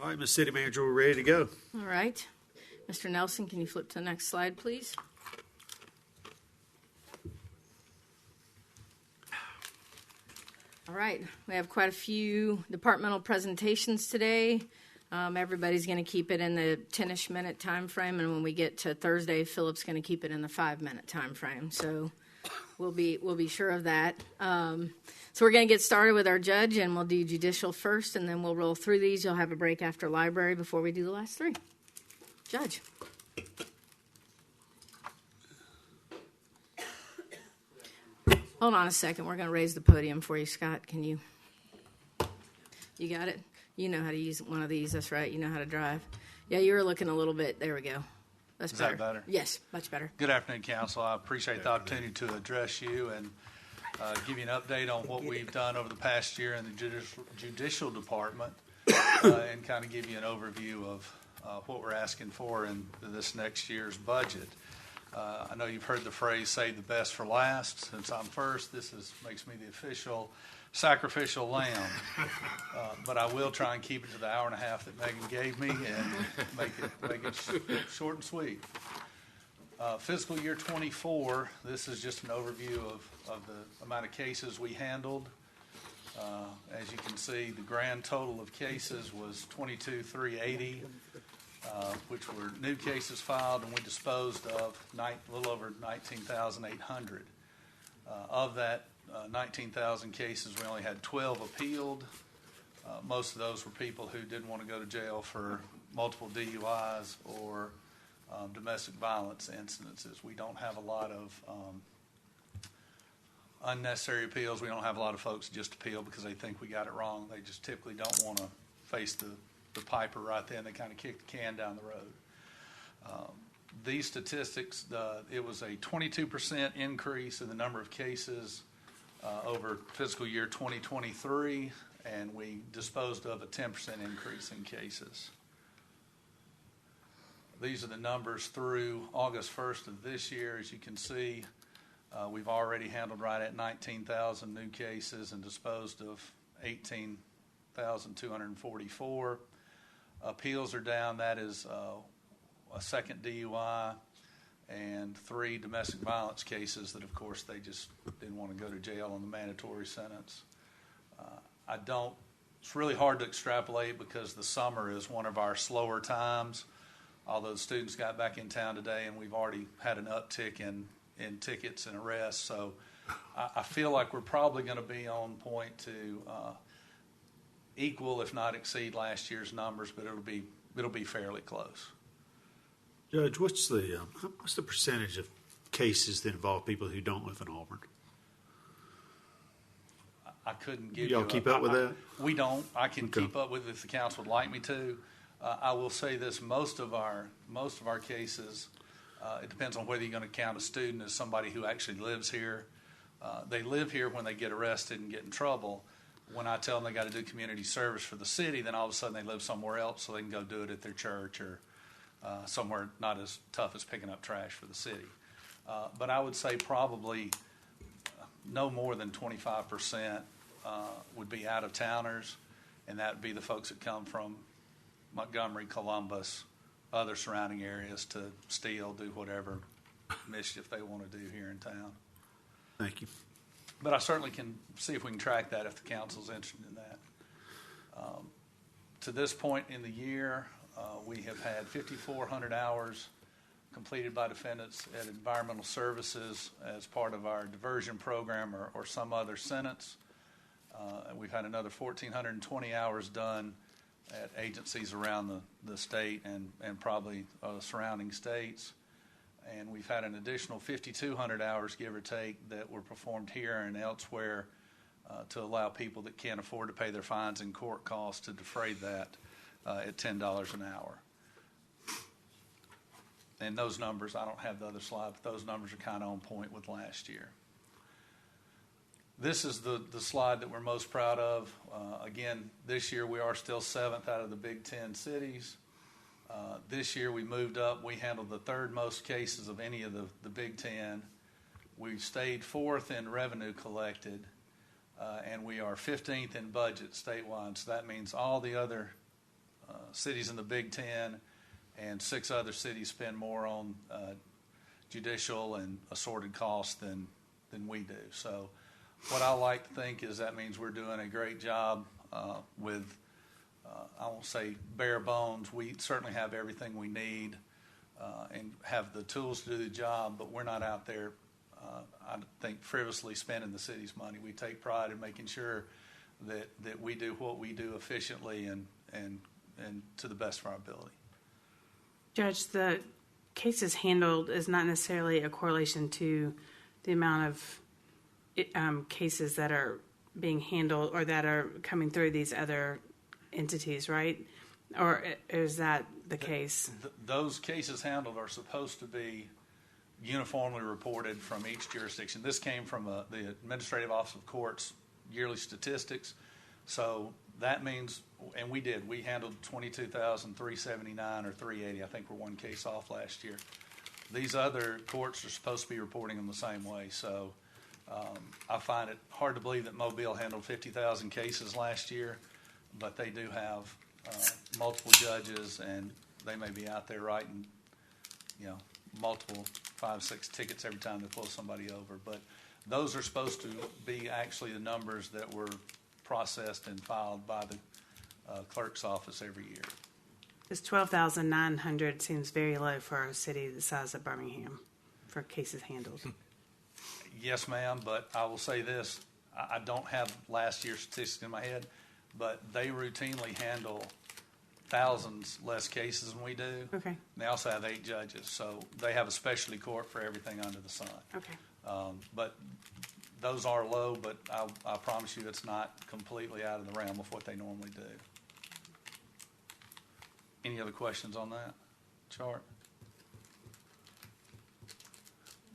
All right, Ms. City Manager, we're ready to go. All right. Mr. Nelson, can you flip to the next slide, please? All right. We have quite a few departmental presentations today. Everybody's going to keep it in the 10-ish minute time frame, and when we get to Thursday, Philip's going to keep it in the 5-minute time frame. So we'll be sure of that. So we're going to get started with our judge, and we'll do judicial first, and then we'll roll through these. You'll have a break after library before we do the last three. Judge. Hold on a second. We're going to raise the podium for you, Scott. Can you? You got it? You know how to use one of these. That's right. You know how to drive. Yeah, you were looking a little bit. There we go. That's better. Is that better? Yes, much better. Good afternoon, Council. I appreciate the opportunity to address you and give you an update on what we've done over the past year in the judicial department and kind of give you an overview of what we're asking for in this next year's budget. I know you've heard the phrase, save the best for last. Since I'm first, makes me the official sacrificial lamb. But I will try and keep it to the hour and a half that Megan gave me and make it short and sweet. Fiscal year 24, this is just an overview of the amount of cases we handled. As you can see, the grand total of cases was 22,380. Which were new cases filed, and we disposed of a little over 19,800. Of that 19,000 cases, we only had 12 appealed. Most of those were people who didn't want to go to jail for multiple DUIs or domestic violence incidences. We don't have a lot of unnecessary appeals. We don't have a lot of folks just appeal because they think we got it wrong. They just typically don't want to face the piper right then. They kind of kick the can down the road. These statistics, it was a 22% increase in the number of cases over fiscal year 2023, and we disposed of a 10% increase in cases. These are the numbers through August 1st of this year. As you can see, we've already handled right at 19,000 new cases and disposed of 18,244. Appeals are down. That is a second DUI and 3 domestic violence cases that, of course, they just didn't want to go to jail on the mandatory sentence. It's really hard to extrapolate because the summer is one of our slower times, although the students got back in town today and we've already had an uptick in tickets and arrests. So I feel like we're probably going to be on point to equal, if not exceed, last year's numbers, but it'll be fairly close. Judge, what's the percentage of cases that involve people who don't live in Auburn? I couldn't give you. Y'all keep up with that? We don't. I can keep up with it if the council would like me to. I will say this: most of our cases, it depends on whether you're going to count a student as somebody who actually lives here. They live here when they get arrested and get in trouble. When I tell them they got to do community service for the city, then all of a sudden they live somewhere else so they can go do it at their church or somewhere not as tough as picking up trash for the city. But I would say probably no more than 25% would be out-of-towners, and that would be the folks that come from Montgomery, Columbus, other surrounding areas to steal, do whatever mischief they want to do here in town. Thank you. But I certainly can see if we can track that if the council's interested in that. To this point in the year, we have had 5,400 hours completed by defendants at environmental services as part of our diversion program or some other sentence. We've had another 1,420 hours done at agencies around the state and probably surrounding states. And we've had an additional 5,200 hours, give or take, that were performed here and elsewhere to allow people that can't afford to pay their fines and court costs to defray that at $10 an hour. And those numbers, I don't have the other slide, but those numbers are kind of on point with last year. This is the slide that we're most proud of. Again, this year we are still 7th out of the Big 10 cities. This year we moved up. We handled the 3rd most cases of any of the Big 10. We stayed 4th in revenue collected, and we are 15th in budget statewide. So that means all the other cities in the Big Ten, and 6 other cities spend more on judicial and assorted costs than we do. So what I like to think is that means we're doing a great job with, I won't say bare bones. We certainly have everything we need and have the tools to do the job, but we're not out there, I think, frivolously spending the city's money. We take pride in making sure that we do what we do efficiently and to the best of our ability. Judge, the cases handled is not necessarily a correlation to the amount of cases that are being handled or that are coming through these other entities, right? Or is that the case? Those cases handled are supposed to be uniformly reported from each jurisdiction. This came from the Administrative Office of Courts yearly statistics. So that means, and we handled 22,379 or 380. I think we're one case off last year. These other courts are supposed to be reporting them the same way. So I find it hard to believe that Mobile handled 50,000 cases last year, but they do have multiple judges, and they may be out there writing, multiple 5-6 tickets every time they pull somebody over. But those are supposed to be actually the numbers that were processed and filed by the clerk's office every year. This 12,900 seems very low for a city the size of Birmingham for cases handled. Yes, ma'am, but I will say this. I don't have last year's statistics in my head, but they routinely handle thousands less cases than we do. Okay. They also have 8 judges, so they have a specialty court for everything under the sun. Okay. But those are low, but I promise you it's not completely out of the realm of what they normally do. Any other questions on that chart?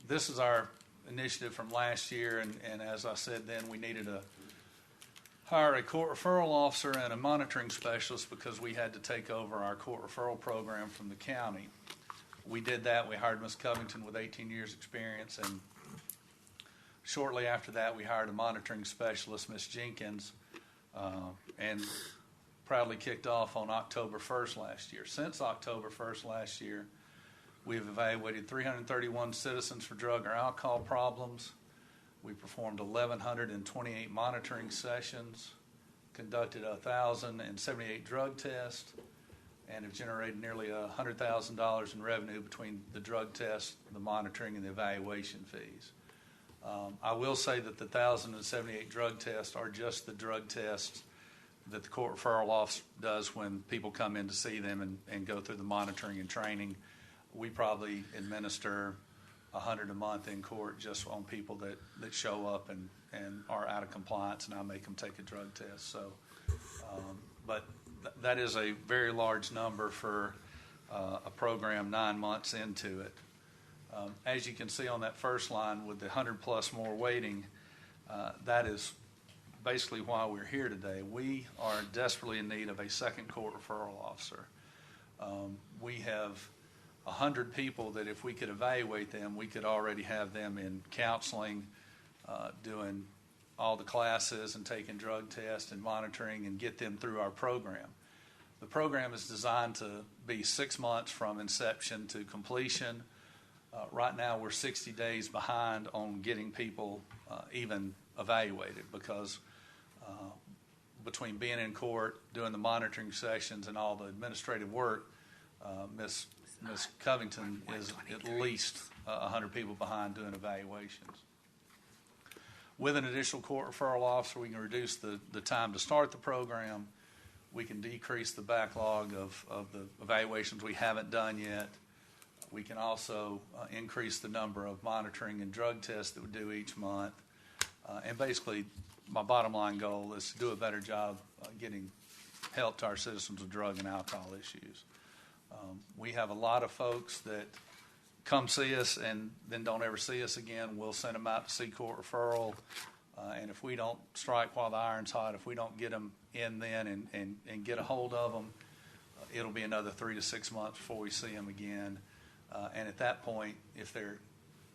This is our initiative from last year, and as I said then, we needed to hire a court referral officer and a monitoring specialist because we had to take over our court referral program from the county. We did that. We hired Ms. Covington with 18 years experience, and shortly after that we hired a monitoring specialist, Ms. Jenkins, and proudly kicked off on October 1st last year. Since October 1st last year, we've evaluated 331 citizens for drug or alcohol problems. We performed 1,128 monitoring sessions, conducted 1,078 drug tests, and have generated nearly $100,000 in revenue between the drug tests, the monitoring, and the evaluation fees. I will say that the 1,078 drug tests are just the drug tests that the court referral office does when people come in to see them and go through the monitoring and training. We probably administer 100 a month in court just on people that show up and are out of compliance, and I make them take a drug test. So, but that is a very large number for a program 9 months into it. As you can see on that first line with the 100 plus more waiting, that is basically why we're here today. We are desperately in need of a second court referral officer. We have 100 people that if we could evaluate them, we could already have them in counseling, doing all the classes and taking drug tests and monitoring and get them through our program. The program is designed to be 6 months from inception to completion. Right now we're 60 days behind on getting people even evaluated because between being in court, doing the monitoring sessions, and all the administrative work, Ms. Covington is at least 100 people behind doing evaluations. With an additional court referral officer, we can reduce the time to start the program. We can decrease the backlog of the evaluations we haven't done yet. We can also increase the number of monitoring and drug tests that we do each month. And basically, my bottom line goal is to do a better job getting help to our citizens with drug and alcohol issues. We have a lot of folks that come see us and then don't ever see us again. We'll send them out to see court referral. And if we don't strike while the iron's hot, if we don't get them in then and get a hold of them, it'll be another 3 to 6 months before we see them again. And at that point, if they're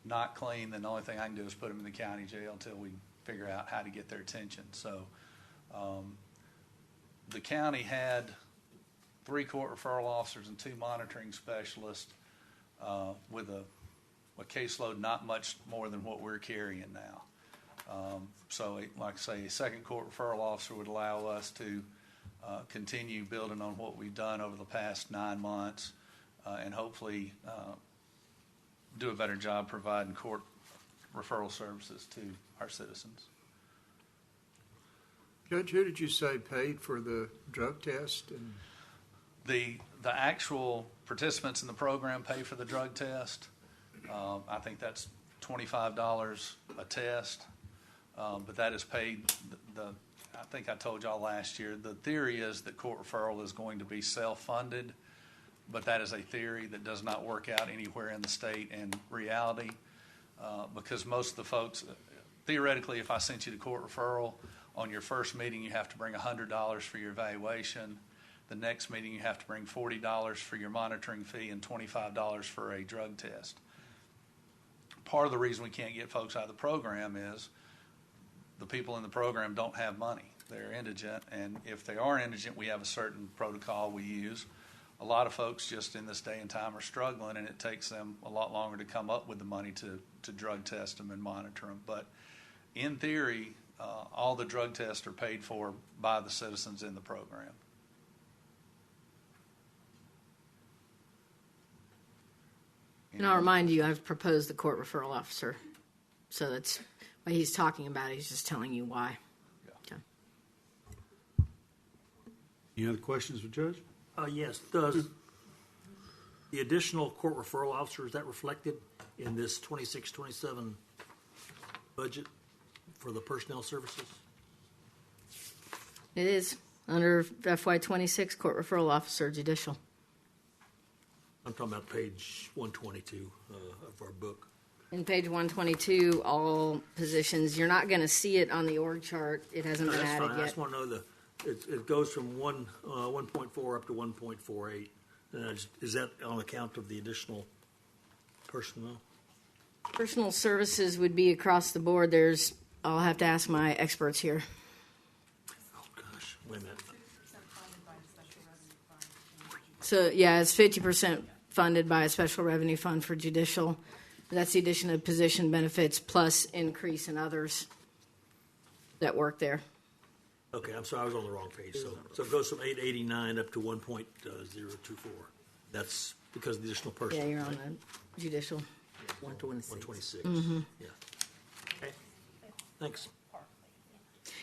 not clean, then the only thing I can do is put them in the county jail until we figure out how to get their attention. So the county had 3 court referral officers and 2 monitoring specialists with a caseload not much more than what we're carrying now. So, like I say, a 2nd court referral officer would allow us to continue building on what we've done over the past 9 months and hopefully do a better job providing court referral services to our citizens. Judge, who did you say paid for the drug test? And The actual participants in the program pay for the drug test. I think that's $25 a test, but that is paid. I think I told y'all last year, the theory is that court referral is going to be self-funded, but that is a theory that does not work out anywhere in the state in reality because most of the folks, theoretically, if I sent you to court referral, on your first meeting you have to bring $100 for your evaluation. The next meeting you have to bring $40 for your monitoring fee and $25 for a drug test. Part of the reason we can't get folks out of the program is the people in the program don't have money. They're indigent, and if they are indigent, we have a certain protocol we use. A lot of folks just in this day and time are struggling, and it takes them a lot longer to come up with the money to drug test them and monitor them. But in theory, all the drug tests are paid for by the citizens in the program. And I'll remind you, I've proposed the court referral officer. So that's what he's talking about. He's just telling you why. Yeah. Okay. Any other questions for Judge? Yes. Does the additional court referral officer, is that reflected in this 26-27 budget for the personnel services? It is under FY26 court referral officer judicial. I'm talking about page 122 of our book. In page 122, all positions. You're not going to see it on the org chart. It hasn't been That's added fine. I yet. just want to know it goes from 1.4 up to 1.48. Is that on account of the additional personnel? Personal services would be across the board. I'll have to ask my experts here. Oh gosh, wait a minute. So yeah, it's 50% funded by a special revenue fund for judicial. That's the addition of position benefits plus increase in others that work there. Okay, I'm sorry, I was on the wrong page. So it goes from 889 up to 1.024. That's because of the additional person. Yeah, you're on right? the judicial. 126. Mm-hmm. Yeah. Okay. Thanks.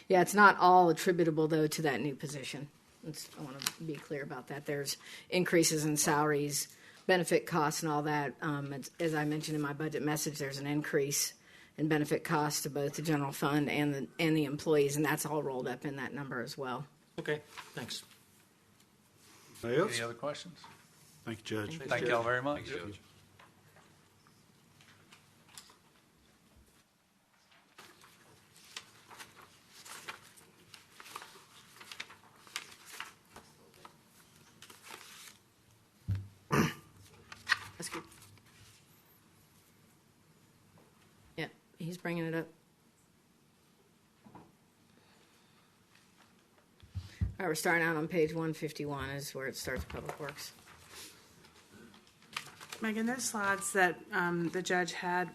Yeah, it's not all attributable though to that new position. I want to be clear about that. There's increases in salaries, benefit costs, and all that. As I mentioned in my budget message, there's an increase in benefit costs to both the general fund and the employees, and that's all rolled up in that number as well. Okay, thanks. Anybody else? Any other questions? Thank you, Judge. Thank y'all very much. That's good. Yeah, he's bringing it up. All right, we're starting out on page 151 is where it starts, Public Works. Megan, those slides that the judge had,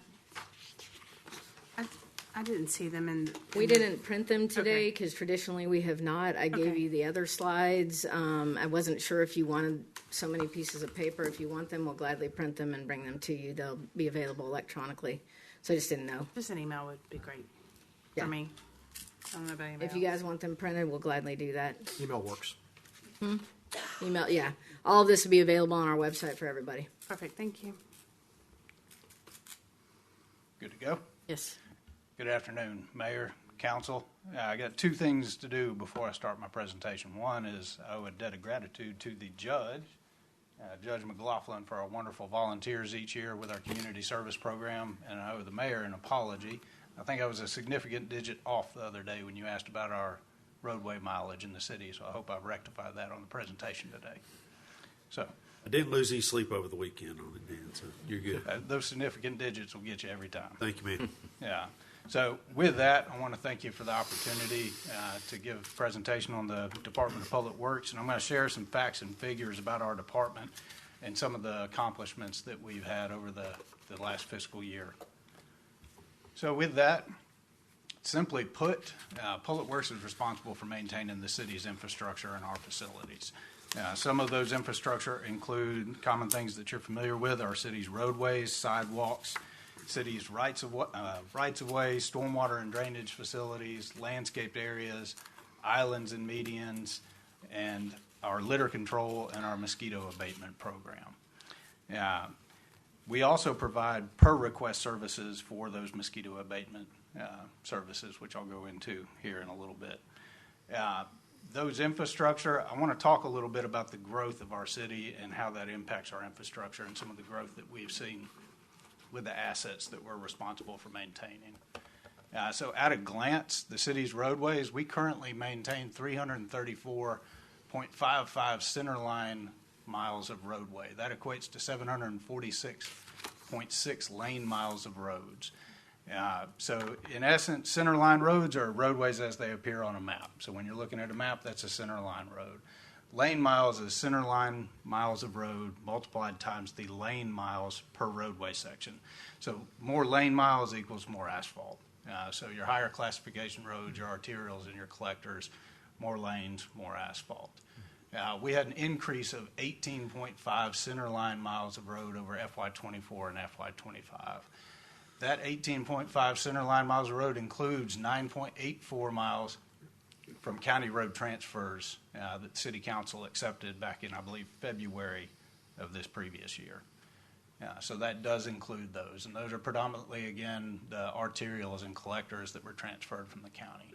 I didn't see them in. We didn't print them today Okay. because traditionally we have not. I gave Okay. you the other slides. I wasn't sure if you wanted so many pieces of paper. If you want them, we'll gladly print them and bring them to you. They'll be available electronically. So I just didn't know. Just an email would be great Yeah. for me. I don't know about anybody If you guys want them printed, we'll gladly do that. Email works. Email, yeah. All of this will be available on our website for everybody. Perfect, thank you. Good to go? Yes. Good afternoon, Mayor, Council. I got 2 things to do before I start my presentation. One is I owe a debt of gratitude to the judge, Judge McLaughlin, for our wonderful volunteers each year with our community service program, and I owe the mayor an apology. I think I was a significant digit off the other day when you asked about our roadway mileage in the city, so I hope I've rectified that on the presentation today. So I didn't lose any sleep over the weekend on it, Dan, so you're good. those significant digits will get you every time. Thank you, man. Yeah. So with that, I want to thank you for the opportunity to give a presentation on the Department of Public Works, and I'm going to share some facts and figures about our department and some of the accomplishments that we've had over the last fiscal year. So with that, simply put, Public Works is responsible for maintaining the city's infrastructure and our facilities. Some of those infrastructure include common things that you're familiar with: our city's roadways, sidewalks, city's rights of way, stormwater and drainage facilities, landscaped areas, islands and medians, and our litter control and our mosquito abatement program. We also provide per request services for those mosquito abatement services, which I'll go into here in a little bit. Those infrastructure, I want to talk a little bit about the growth of our city and how that impacts our infrastructure and some of the growth that we've seen with the assets that we're responsible for maintaining. So at a glance, the city's roadways, we currently maintain 334.55 centerline miles of roadway. That equates to 746.6 lane miles of roads. So in essence, centerline roads are roadways as they appear on a map. So when you're looking at a map, that's a centerline road. Lane miles is centerline miles of road multiplied times the lane miles per roadway section. So more lane miles equals more asphalt. So your higher classification roads, your arterials, and your collectors, more lanes, more asphalt. We had an increase of 18.5 centerline miles of road over FY24 and FY25. That 18.5 centerline miles of road includes 9.84 miles from county road transfers that City Council accepted back in, I believe, February of this previous year. So that does include those, and those are predominantly, again, the arterials and collectors that were transferred from the county.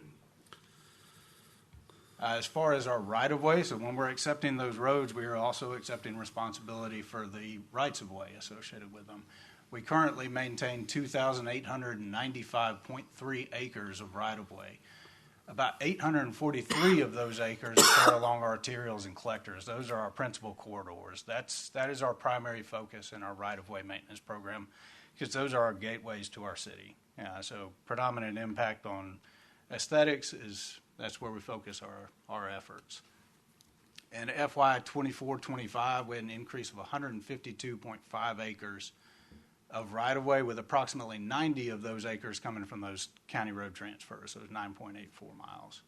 As far as our right-of-way, so when we're accepting those roads, we are also accepting responsibility for the rights-of-way associated with them. We currently maintain 2,895.3 acres of right-of-way. About 843 of those acres occur along arterials and collectors. Those are our principal corridors. That is our primary focus in our right-of-way maintenance program, because those are our gateways to our city. So predominant impact on aesthetics that's where we focus our efforts. In FY 24-25, we had an increase of 152.5 acres of right-of-way, with approximately 90 of those acres coming from those county road transfers, so it's 9.84 miles.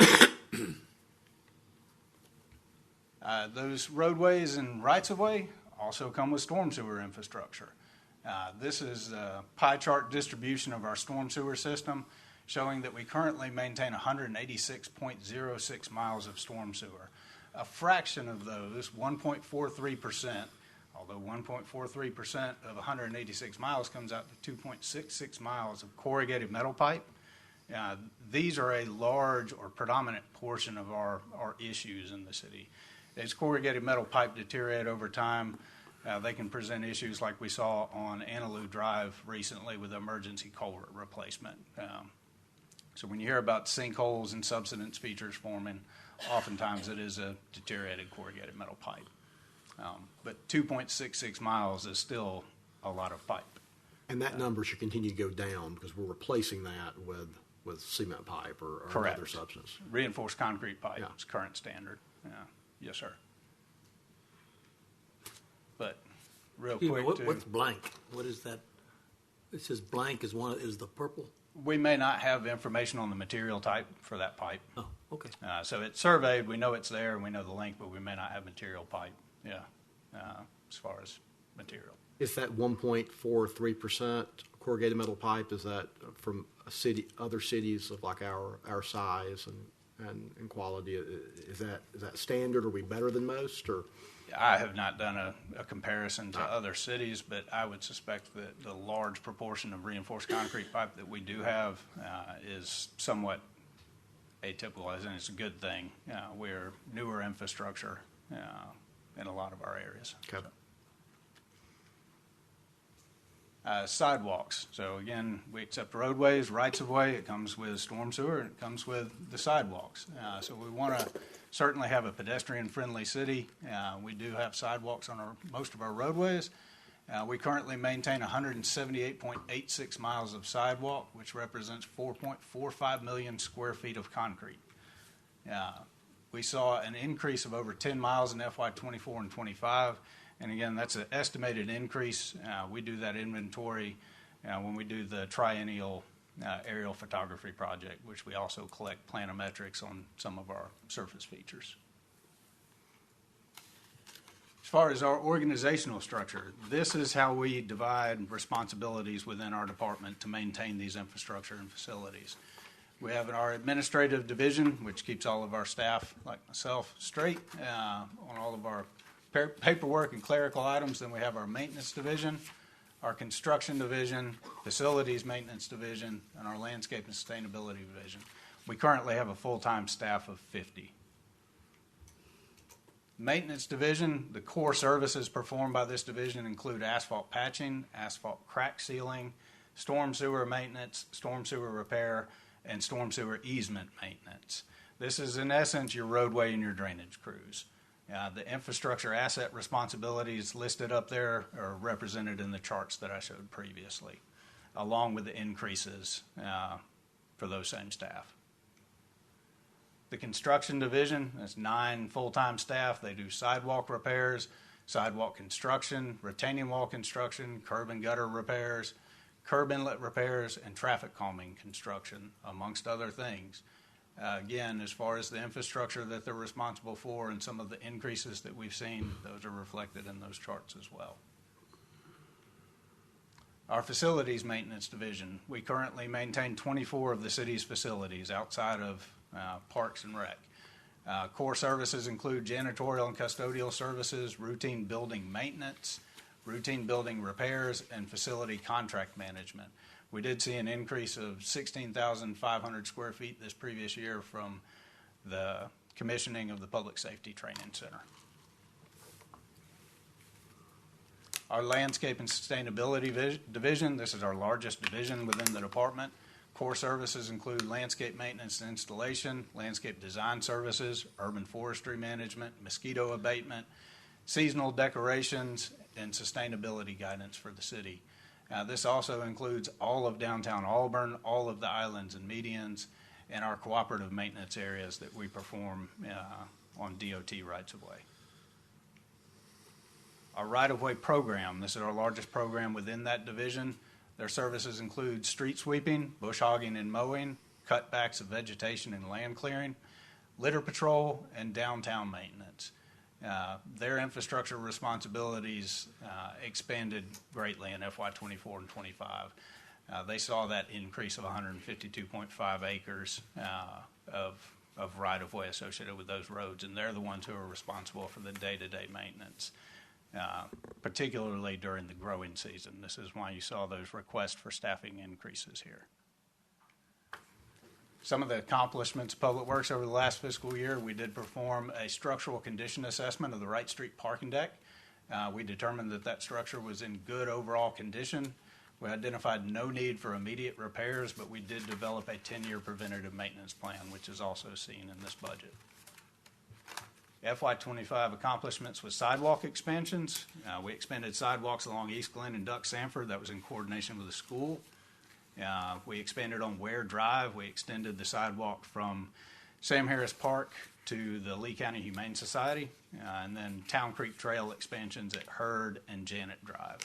Those roadways and rights-of-way also come with storm sewer infrastructure. This is a pie chart distribution of our storm sewer system, showing that we currently maintain 186.06 miles of storm sewer. A fraction of those, 1.43%, although 1.43% of 186 miles comes out to 2.66 miles of corrugated metal pipe. These are a large or predominant portion of our issues in the city. As corrugated metal pipe deteriorate over time, they can present issues like we saw on Annaloo Drive recently with emergency culvert replacement. So when you hear about sinkholes and subsidence features forming, oftentimes it is a deteriorated corrugated metal pipe. But 2.66 miles is still a lot of pipe. And that number should continue to go down because we're replacing that with cement pipe or another substance. Reinforced concrete pipe is current standard. Yes, sir. But real quick, what's blank? What is that? It says blank is the purple. We may not have information on the material type for that pipe. Oh, okay. So it's surveyed. We know it's there, and we know the length, but we may not have material pipe. As far as material. Is that 1.43% corrugated metal pipe? Is that from other cities of like our size and quality? Is that standard? Are we better than most? Or I have not done a comparison to other cities, but I would suspect that the large proportion of reinforced concrete pipe that we do have is somewhat atypical, and it's a good thing. We're newer infrastructure in a lot of our areas. Okay. Sidewalks. So again, we accept roadways, rights-of-way. It comes with storm sewer, and it comes with the sidewalks. So we want to certainly have a pedestrian-friendly city. We do have sidewalks on most of our roadways, We currently maintain 178.86 miles of sidewalk, which represents 4.45 million square feet of concrete. We saw an increase of over 10 miles in FY '24 and '25, and again, that's an estimated increase. We do that inventory when we do the triennial aerial photography project, which we also collect planimetrics on some of our surface features. As far as our organizational structure, this is how we divide responsibilities within our department to maintain these infrastructure and facilities. We have our administrative division, which keeps all of our staff, like myself, straight on all of our paperwork and clerical items. Then we have our maintenance division, our construction division, facilities maintenance division, and our landscape and sustainability division. We currently have a full-time staff of 50. Maintenance division, the core services performed by this division include asphalt patching, asphalt crack sealing, storm sewer maintenance, storm sewer repair, and storm sewer easement maintenance. This is in essence your roadway and your drainage crews. The infrastructure asset responsibilities listed up there are represented in the charts that I showed previously, along with the increases for those same staff. The construction division, that's 9 full-time staff. They do sidewalk repairs, sidewalk construction, retaining wall construction, curb and gutter repairs, curb inlet repairs, and traffic calming construction, amongst other things. Again, as far as the infrastructure that they're responsible for and some of the increases that we've seen, those are reflected in those charts as well. Our facilities maintenance division, we currently maintain 24 of the city's facilities outside of Parks and Rec. Core services include janitorial and custodial services, routine building maintenance, routine building repairs, and facility contract management. We did see an increase of 16,500 square feet this previous year from the commissioning of the Public Safety Training Center. Our landscape and sustainability division, this is our largest division within the department. Core services include landscape maintenance and installation, landscape design services, urban forestry management, mosquito abatement, seasonal decorations, and sustainability guidance for the city. This also includes all of downtown Auburn, all of the islands and medians, and our cooperative maintenance areas that we perform on DOT rights-of-way. Our right-of-way program, this is our largest program within that division. Their services include street sweeping, bush hogging and mowing, cutbacks of vegetation and land clearing, litter patrol, and downtown maintenance. Their infrastructure responsibilities expanded greatly in FY '24 and '25. They saw that increase of 152.5 acres of right-of-way associated with those roads, and they're the ones who are responsible for the day-to-day maintenance. Particularly during the growing season. This is why you saw those requests for staffing increases here. Some of the accomplishments of Public Works over the last fiscal year, we did perform a structural condition assessment of the Wright Street parking deck. We determined that that structure was in good overall condition. We identified no need for immediate repairs, but we did develop a 10-year preventative maintenance plan, which is also seen in this budget. FY '25 accomplishments with sidewalk expansions. We expanded sidewalks along East Glen and Duck Sanford. That was in coordination with the school. We expanded on Ware Drive. We extended the sidewalk from Sam Harris Park to the Lee County Humane Society. And then Town Creek Trail expansions at Hurd and Janet Drive.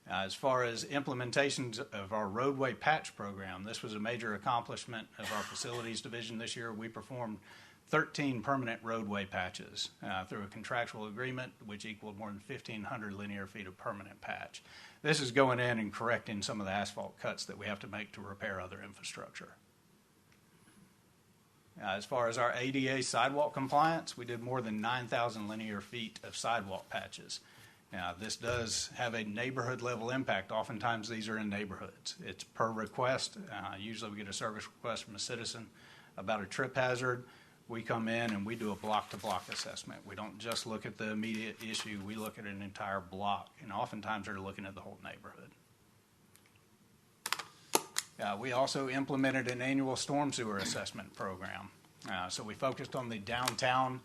As far as implementations of our roadway patch program, this was a major accomplishment of our facilities division this year. We performed 13 permanent roadway patches through a contractual agreement, which equaled more than 1,500 linear feet of permanent patch. This is going in and correcting some of the asphalt cuts that we have to make to repair other infrastructure. As far as our ADA sidewalk compliance, we did more than 9,000 linear feet of sidewalk patches. This does have a neighborhood level impact. Oftentimes these are in neighborhoods. It's per request. Usually we get a service request from a citizen about a trip hazard. We come in and we do a block-to-block assessment. We don't just look at the immediate issue. We look at an entire block, and oftentimes they're looking at the whole neighborhood. We also implemented an annual storm sewer assessment program. So we focused on the downtown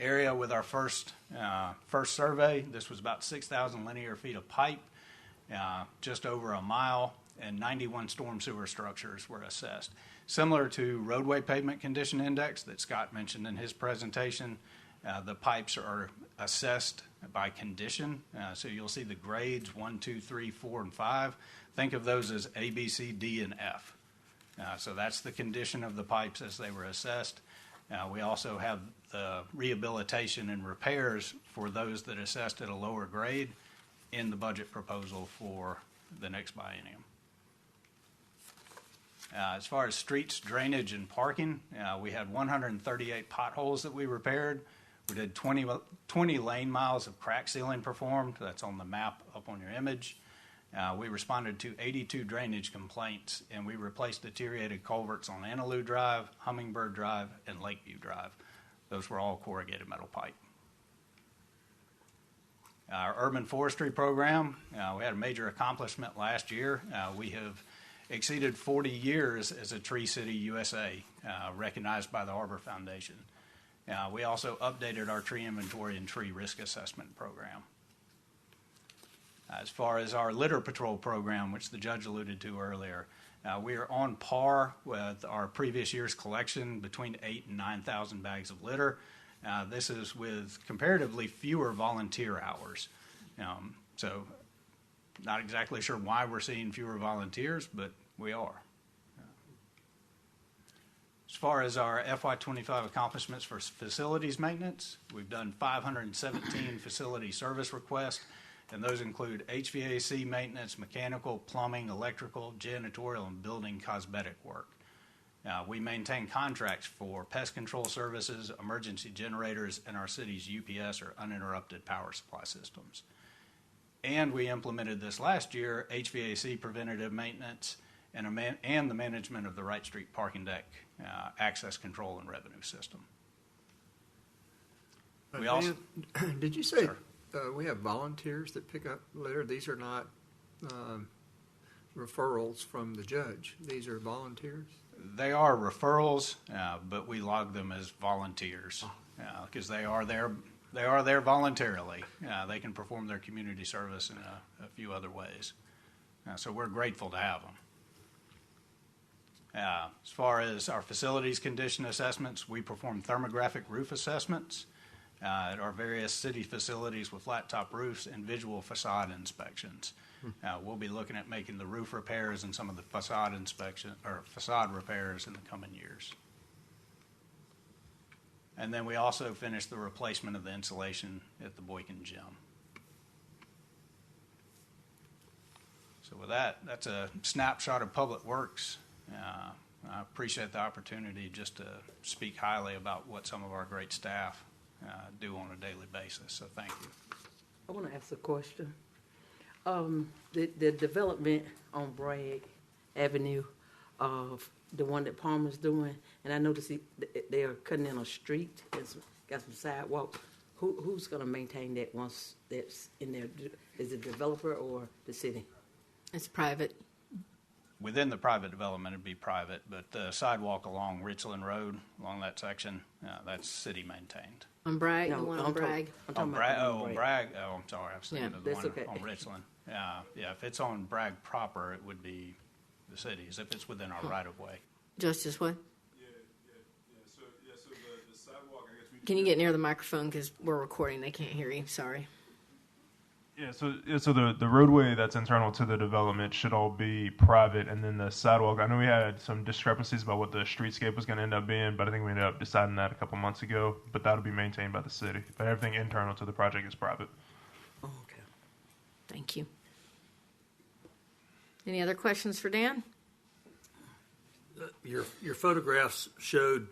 area with our first survey. This was about 6,000 linear feet of pipe, just over a mile, and 91 storm sewer structures were assessed. Similar to roadway pavement condition index that Scott mentioned in his presentation, the pipes are assessed by condition. So you'll see the grades 1, 2, 3, 4, and 5. Think of those as A, B, C, D, and F. So that's the condition of the pipes as they were assessed. We also have the rehabilitation and repairs for those that assessed at a lower grade in the budget proposal for the next biennium. As far as streets, drainage, and parking, we had 138 potholes that we repaired. We did 20 lane miles of crack sealing performed. That's on the map up on your image. We responded to 82 drainage complaints, and we replaced deteriorated culverts on Annaloo Drive, Hummingbird Drive, and Lakeview Drive. Those were all corrugated metal pipe. Our urban forestry program, we had a major accomplishment last year. We have exceeded 40 years as a Tree City USA, recognized by the Arbor Foundation. We also updated our tree inventory and tree risk assessment program. As far as our litter patrol program, which the judge alluded to earlier, we are on par with our previous year's collection, between 8,000 and 9,000 bags of litter. This is with comparatively fewer volunteer hours. So not exactly sure why we're seeing fewer volunteers, but we are. As far as our FY25 accomplishments for facilities maintenance, we've done 517 facility service requests, and those include HVAC maintenance, mechanical, plumbing, electrical, janitorial, and building cosmetic work. We maintain contracts for pest control services, emergency generators, and our city's UPS, or uninterrupted power supply systems. And we implemented this last year, HVAC preventative maintenance and the management of the Wright Street parking deck access control and revenue system. We also, Did you say Sure. we have volunteers that pick up litter? These are not referrals from the judge. These are volunteers? They are referrals, but we log them as volunteers because they are there voluntarily. They can perform their community service in a few other ways. So we're grateful to have them. As far as our facilities condition assessments, we perform thermographic roof assessments at our various city facilities with flat top roofs and visual facade inspections. We'll be looking at making the roof repairs and some of the facade repairs in the coming years. And then we also finished the replacement of the insulation at the Boykin Gym. So with that, that's a snapshot of Public Works. I appreciate the opportunity just to speak highly about what some of our great staff do on a daily basis. So thank you. I want to ask a question. The development on Bragg Avenue, the one that Palmer's doing, and I noticed they are cutting in a street. It's got some sidewalks. Who's going to maintain that once that's in there? Is it the developer or the city? It's private. Within the private development, it'd be private, but the sidewalk along Richland Road, along that section, that's city maintained. On Bragg, No, the one on I'm Bragg. I'm talking about On Bragg. Oh, I'm sorry. I was thinking Yeah, of the that's one okay. on Richland. Yeah, if it's on Bragg proper, it would be the city's. If it's within our right of way. Justice, what? So the sidewalk, I guess we. Can you get near the microphone because we're recording? They can't hear you. Sorry. So the roadway that's internal to the development should all be private, and then the sidewalk. I know we had some discrepancies about what the streetscape was going to end up being, but I think we ended up deciding that a couple months ago. But that'll be maintained by the city. But everything internal to the project is private. Oh, okay. Thank you. Any other questions for Dan? Your photographs showed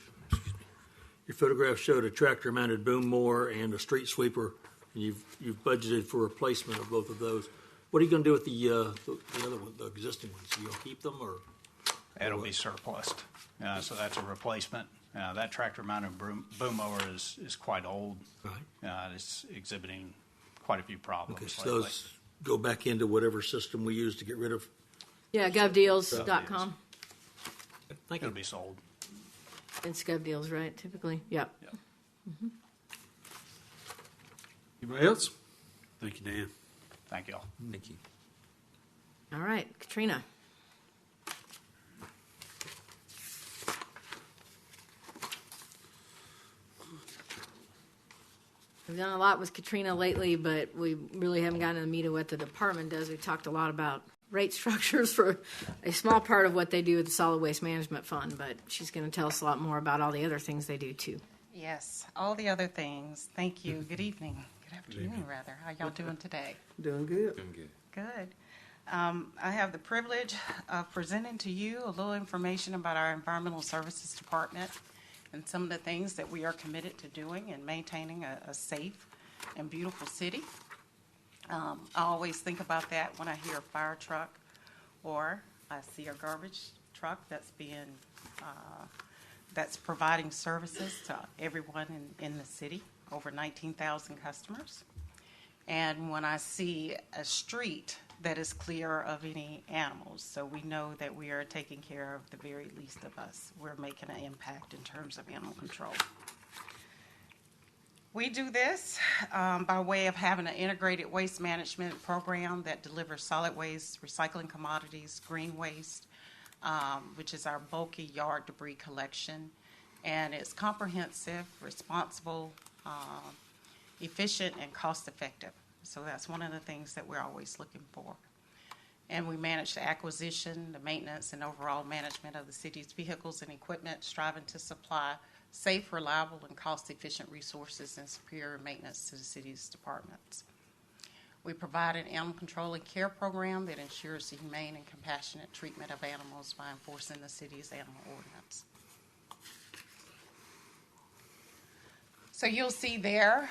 a tractor-mounted boom mower and a street sweeper, and you've budgeted for replacement of both of those. What are you going to do with the other one, the existing ones? Are you going to keep them or? It'll be surplused. So that's a replacement. That tractor-mounted boom mower is quite old. Right. It's exhibiting quite a few problems. Okay, so lately. those go back into whatever system we use to get rid of. Yeah, govdeals.com. Thank It'll you. be sold. It's GovDeals, right? Typically. Yep. Yep. Mm-hmm. Anybody else? Thank you, Dan. Thank you all. Thank you. All right, Katrina. We've done a lot with Katrina lately, but we really haven't gotten to the meat of what the department does. We talked a lot about rate structures for a small part of what they do with the Solid Waste Management Fund, but she's going to tell us a lot more about all the other things they do too. Yes, all the other things. Thank you. Good evening. Good afternoon, rather. How y'all doing today? Doing good. Doing good. Good. I have the privilege of presenting to you a little information about our Environmental Services Department and some of the things that we are committed to doing and maintaining a safe and beautiful city. I always think about that when I hear a fire truck or I see a garbage truck that's providing services to everyone in the city, over 19,000 customers. And when I see a street that is clear of any animals, so we know that we are taking care of the very least of us. We're making an impact in terms of animal control. We do this by way of having an integrated waste management program that delivers solid waste, recycling commodities, green waste, which is our bulky yard debris collection. And it's comprehensive, responsible, efficient, and cost-effective. So that's one of the things that we're always looking for. And we manage the acquisition, the maintenance, and overall management of the city's vehicles and equipment, striving to supply safe, reliable, and cost-efficient resources and superior maintenance to the city's departments. We provide an animal control and care program that ensures the humane and compassionate treatment of animals by enforcing the city's animal ordinance. So you'll see there,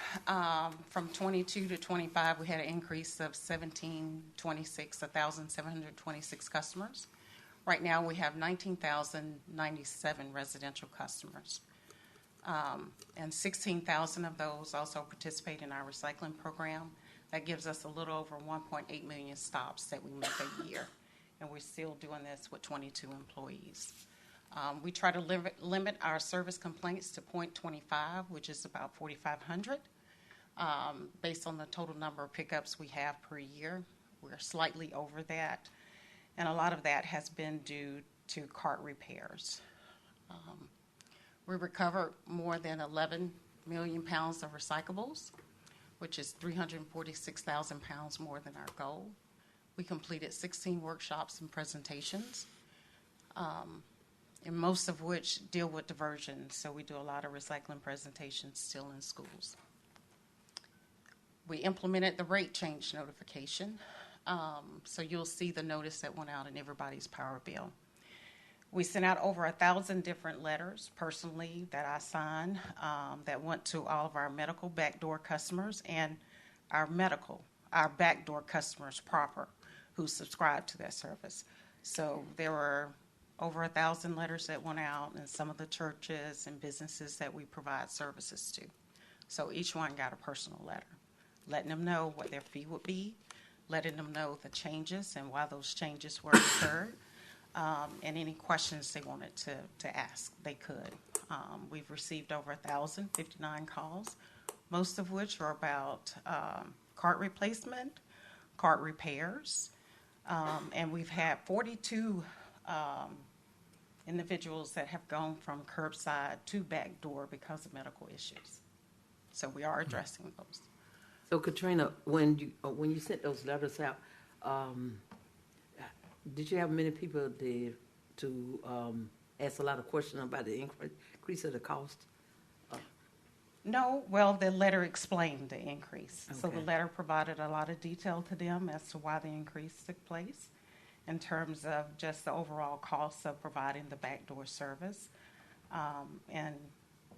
from 22 to 25, we had an increase of 1,726 customers. Right now, we have 19,097 residential customers. And 16,000 of those also participate in our recycling program. That gives us a little over 1.8 million stops that we make a year. And we're still doing this with 22 employees. We try to limit our service complaints to 0.25, which is about 4,500, based on the total number of pickups we have per year. We're slightly over that, and a lot of that has been due to cart repairs. We recovered more than 11 million pounds of recyclables, which is 346,000 pounds more than our goal. We completed 16 workshops and presentations, and most of which deal with diversion. So we do a lot of recycling presentations still in schools. We implemented the rate change notification. So you'll see the notice that went out in everybody's power bill. We sent out over 1,000 different letters personally that I signed that went to all of our medical backdoor customers and our backdoor customers proper who subscribe to that service. So there were over 1,000 letters that went out, and some of the churches and businesses that we provide services to. So each one got a personal letter, letting them know what their fee would be, letting them know the changes and why those changes were occurred, and any questions they wanted to ask, they could. We've received over 1,059 calls, most of which are about cart replacement, cart repairs, and we've had 42 individuals that have gone from curbside to back door because of medical issues. So we are addressing those. So Katrina, when you sent those letters out, did you have many people to ask a lot of questions about the increase of the cost? No, well, the letter explained the increase. Okay. So the letter provided a lot of detail to them as to why the increase took place, in terms of just the overall cost of providing the backdoor service, and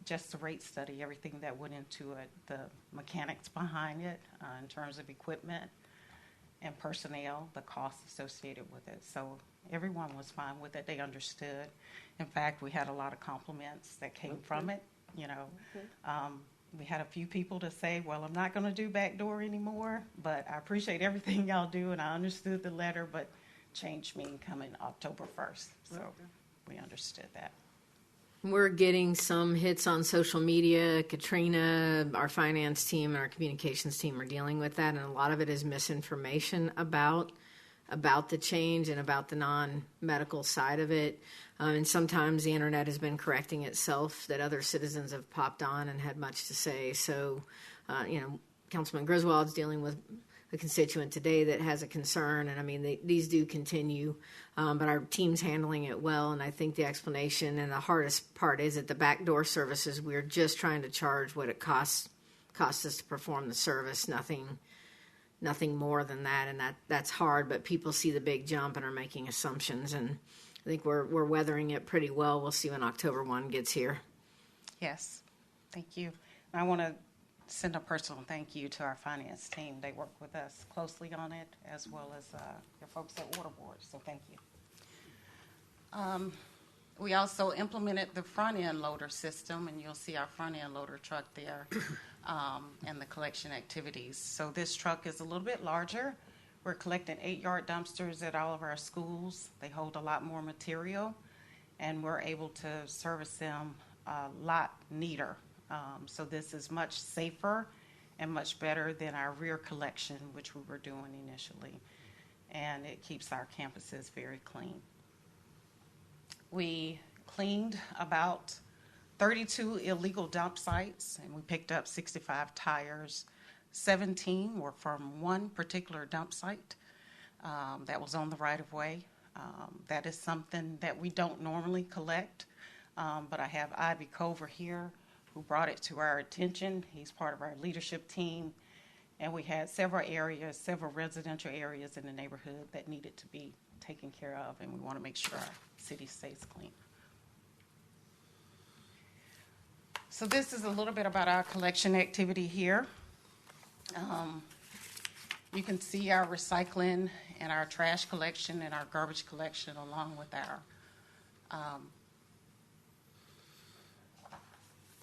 just the rate study, everything that went into it, the mechanics behind it, in terms of equipment and personnel, the costs associated with it. So everyone was fine with it. They understood. In fact, we had a lot of compliments that came from it. You know, we had a few people to say, well, I'm not going to do backdoor anymore, but I appreciate everything y'all do, and I understood the letter, but change me coming October 1st. So we understood that. We're getting some hits on social media. Katrina, our finance team, and our communications team are dealing with that, and a lot of it is misinformation about the change and about the non-medical side of it. And sometimes the internet has been correcting itself, that other citizens have popped on and had much to say. So, Councilman Griswold's dealing with a constituent today that has a concern, and I mean, these do continue, but our team's handling it well, and I think the explanation and the hardest part is at the backdoor services, we're just trying to charge what it costs us to perform the service, nothing more than that, and that's hard, but people see the big jump and are making assumptions, and I think we're weathering it pretty well. We'll see when October 1 gets here. Yes, thank you. And I want to send a personal thank you to our finance team. They work with us closely on it, as well as your folks at Waterboard, so thank you. We also implemented the front-end loader system, and you'll see our front-end loader truck there and the collection activities. So this truck is a little bit larger. We're collecting 8-yard dumpsters at all of our schools. They hold a lot more material, and we're able to service them a lot neater. So this is much safer and much better than our rear collection, which we were doing initially. And it keeps our campuses very clean. We cleaned about 32 illegal dump sites, and we picked up 65 tires. 17 were from one particular dump site that was on the right-of-way. That is something that we don't normally collect, but I have Ivy Cover here, who brought it to our attention. He's part of our leadership team, and we had several residential areas in the neighborhood that needed to be taken care of, and we want to make sure our city stays clean. So this is a little bit about our collection activity here. You can see our recycling and our trash collection and our garbage collection, along with our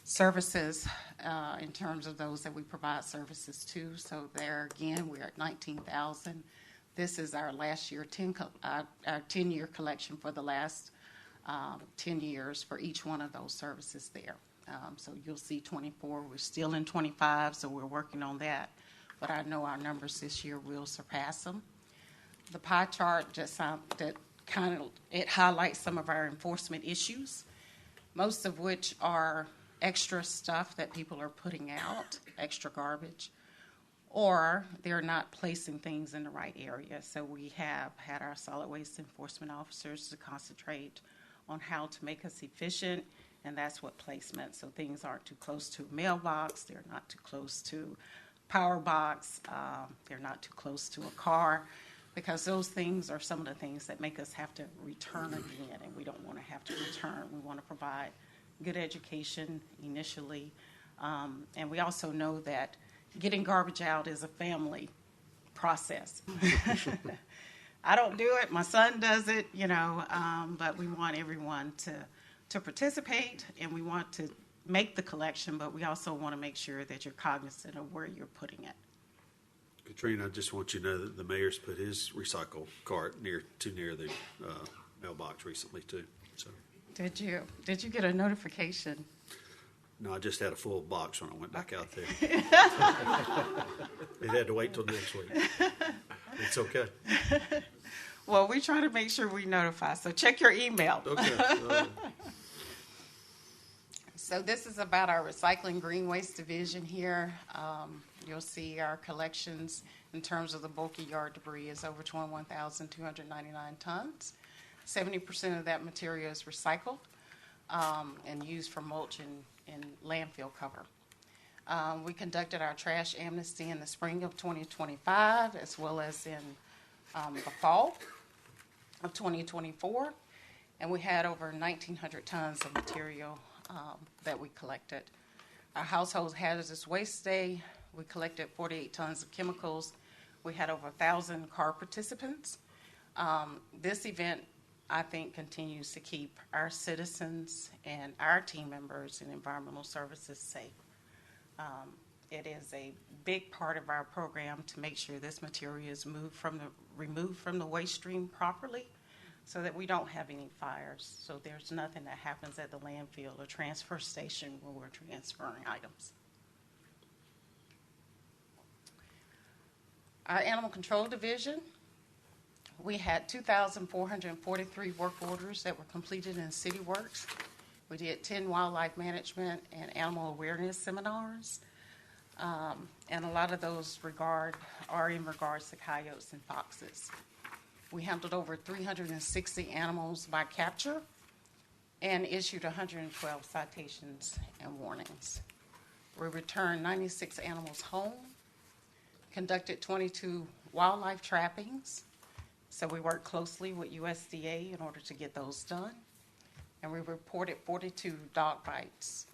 services in terms of those that we provide services to. So there again, we're at 19,000. This is our last year, our 10-year collection for the last 10 years for each one of those services there. So you'll see 24. We're still in 25, so we're working on that. But I know our numbers this year will surpass them. The pie chart just it highlights some of our enforcement issues, most of which are extra stuff that people are putting out, extra garbage, or they're not placing things in the right area. So we have had our solid waste enforcement officers to concentrate on how to make us efficient, and that's what placement. So things aren't too close to a mailbox, they're not too close to power box, they're not too close to a car, because those things are some of the things that make us have to return again, and we don't want to have to return. We want to provide good education initially, and we also know that getting garbage out is a family process. I don't do it, my son does it, but we want everyone to participate, and we want to make the collection, but we also want to make sure that you're cognizant of where you're putting it. Katrina, I just want you to know that the mayor's put his recycle cart too near the mailbox recently too. So. Did you get a notification? No, I just had a full box when I went back out there. It had to wait till next week. It's okay. Well, we try to make sure we notify, so check your email. Okay. So this is about our recycling green waste division here. You'll see our collections in terms of the bulky yard debris is over 21,299 tons. 70% of that material is recycled and used for mulch and landfill cover. We conducted our trash amnesty in the spring of 2025, as well as in the fall of 2024, and we had over 1,900 tons of material that we collected. Our household hazardous waste day, we collected 48 tons of chemicals. We had over 1,000 car participants. This event, I think, continues to keep our citizens and our team members in environmental services safe. It is a big part of our program to make sure this material is removed from the waste stream properly, so that we don't have any fires. So there's nothing that happens at the landfill or transfer station when we're transferring items. Our animal control division, we had 2,443 work orders that were completed in City Works. We did 10 wildlife management and animal awareness seminars. And a lot of those are in regards to coyotes and foxes. We handled over 360 animals by capture and issued 112 citations and warnings. We returned 96 animals home, conducted 22 wildlife trappings. So we worked closely with USDA in order to get those done. And we reported 42 dog bites,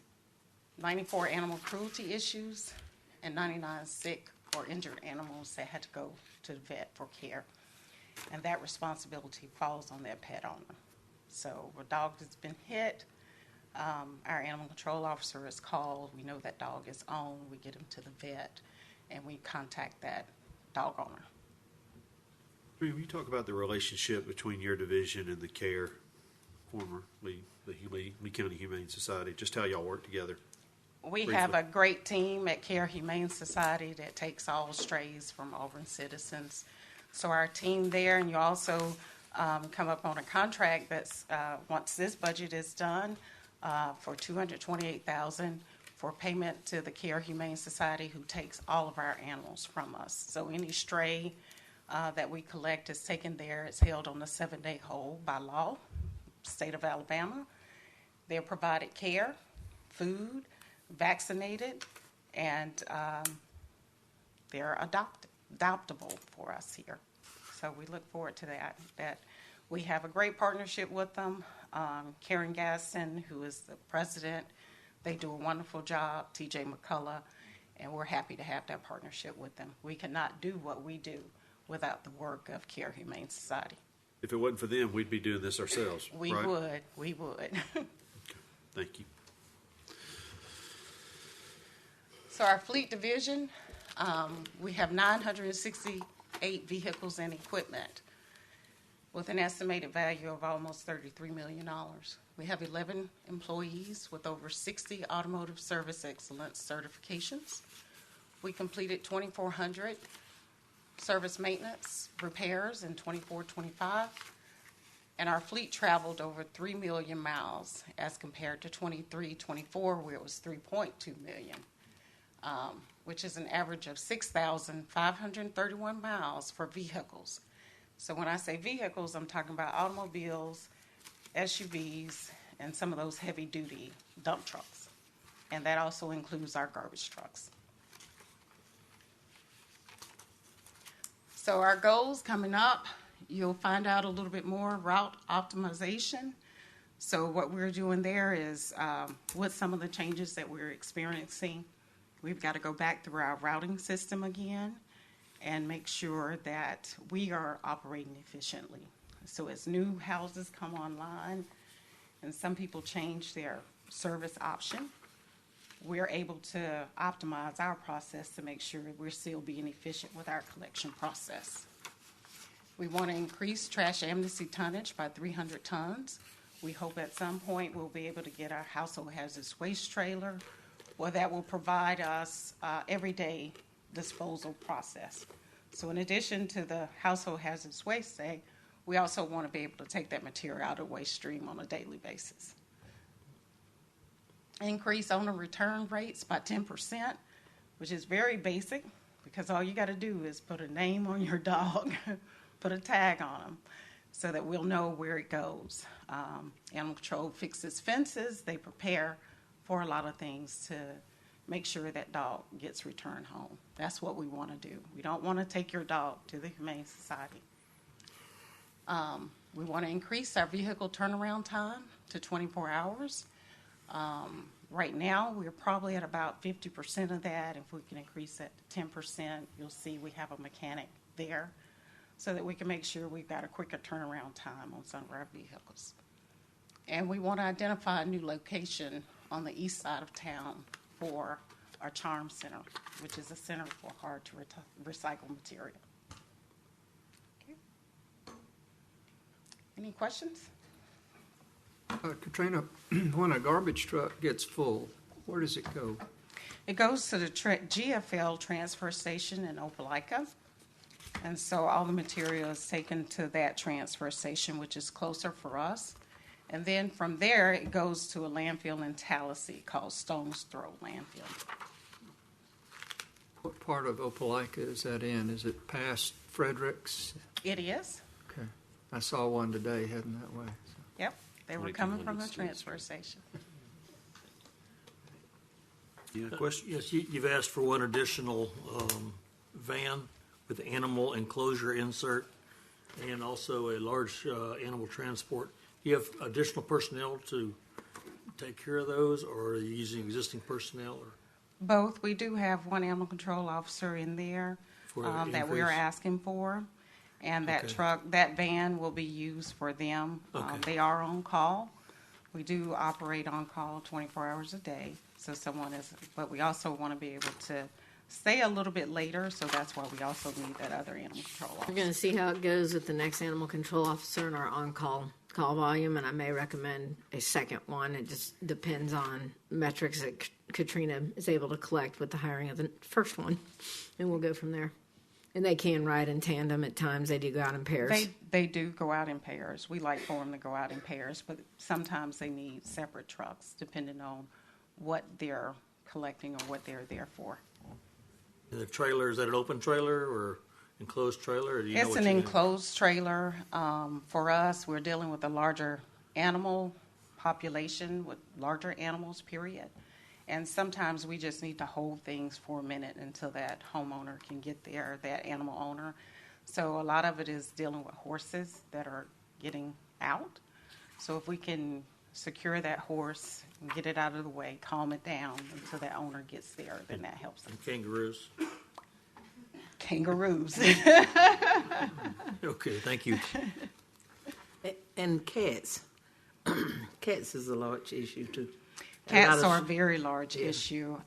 94 animal cruelty issues, and 99 sick or injured animals that had to go to the vet for care. And that responsibility falls on that pet owner. So if a dog has been hit, our animal control officer is called. We know that dog is owned. We get him to the vet, and we contact that dog owner. Will you talk about the relationship between your division and the CARE, formerly the Lee County Humane Society, just how y'all work together? We have a great team at CARE Humane Society that takes all strays from Auburn citizens. So our team there, and you also come up on a contract that's, once this budget is done, for $228,000 for payment to the CARE Humane Society, who takes all of our animals from us. So any stray that we collect is taken there. It's held on a 7-day hold by law, state of Alabama. They're provided care, food, vaccinated, and they're adoptable for us here. So we look forward to that we have a great partnership with them. Karen Gaston, who is the president, they do a wonderful job, TJ McCullough, and we're happy to have that partnership with them. We cannot do what we do without the work of CARE Humane Society. If it wasn't for them, we'd be doing this ourselves, We right? would. Thank you. So our fleet division, we have 968 vehicles and equipment with an estimated value of almost $33 million. We have 11 employees with over 60 automotive service excellence certifications. We completed 2,400 service maintenance repairs in 24-25, and our fleet traveled over 3 million miles as compared to 23-24, where it was 3.2 million. Which is an average of 6,531 miles for vehicles. So when I say vehicles, I'm talking about automobiles, SUVs, and some of those heavy-duty dump trucks. And that also includes our garbage trucks. So our goals coming up, you'll find out a little bit more route optimization. So what we're doing there is with some of the changes that we're experiencing, we've got to go back through our routing system again and make sure that we are operating efficiently. So as new houses come online and some people change their service option, we're able to optimize our process to make sure we're still being efficient with our collection process. We want to increase trash amnesty tonnage by 300 tons. We hope at some point we'll be able to get our household hazardous waste trailer, well, that will provide us everyday disposal process. So in addition to the household hazardous waste day, we also want to be able to take that material out of the waste stream on a daily basis. Increase owner return rates by 10%, which is very basic because all you got to do is put a name on your dog, put a tag on them so that we'll know where it goes. Animal control fixes fences. They prepare for a lot of things to make sure that dog gets returned home. That's what we want to do. We don't want to take your dog to the Humane Society. We want to increase our vehicle turnaround time to 24 hours. Right now, we're probably at about 50% of that. If we can increase that to 10%, you'll see we have a mechanic there so that we can make sure we've got a quicker turnaround time on some of our vehicles. And we want to identify a new location on the east side of town for our Charm Center, which is a center for hard to recycle material. Okay. Any questions? Katrina, when a garbage truck gets full, where does it go? It goes to the GFL transfer station in Opelika. And so all the material is taken to that transfer station, which is closer for us. And then from there, it goes to a landfill in Tallahassee called Stone's Throw Landfill. What part of Opelika is that in? Is it past Fredericks? It is. Okay. I saw one today heading that way. Yep. They were coming from the transfer station. Any other questions? Yes, you've asked for one additional van with animal enclosure insert and also a large animal transport. Do you have additional personnel to take care of those, or are you using existing personnel? Or Both. We do have one animal control officer in there For that we're increase? asking for. And that Okay. truck, that van will be used for them. Okay. They are on call. We do operate on call 24 hours a day. So someone is, but we also want to be able to stay a little bit later. So that's why we also need that other animal control We're officer. going to see how it goes with the next animal control officer and our on-call call volume, and I may recommend a second one. It just depends on metrics that Katrina is able to collect with the hiring of the first one, and we'll go from there. And they can ride in tandem at times. They do go out in pairs. They do go out in pairs. We like for them to go out in pairs, but sometimes they need separate trucks depending on what they're collecting or what they're there for. the trailer, is that an open trailer or enclosed trailer? Or do you know It's what an you need? enclosed trailer. For us, we're dealing with a larger animal population with larger animals, period. And sometimes we just need to hold things for a minute until that homeowner can get there, that animal owner. So a lot of it is dealing with horses that are getting out. So if we can secure that horse and get it out of the way, calm it down until that owner gets there, then that helps them. And kangaroos. Kangaroos. Okay, thank you. And cats. Cats is a large issue too. Cats are a very large issue.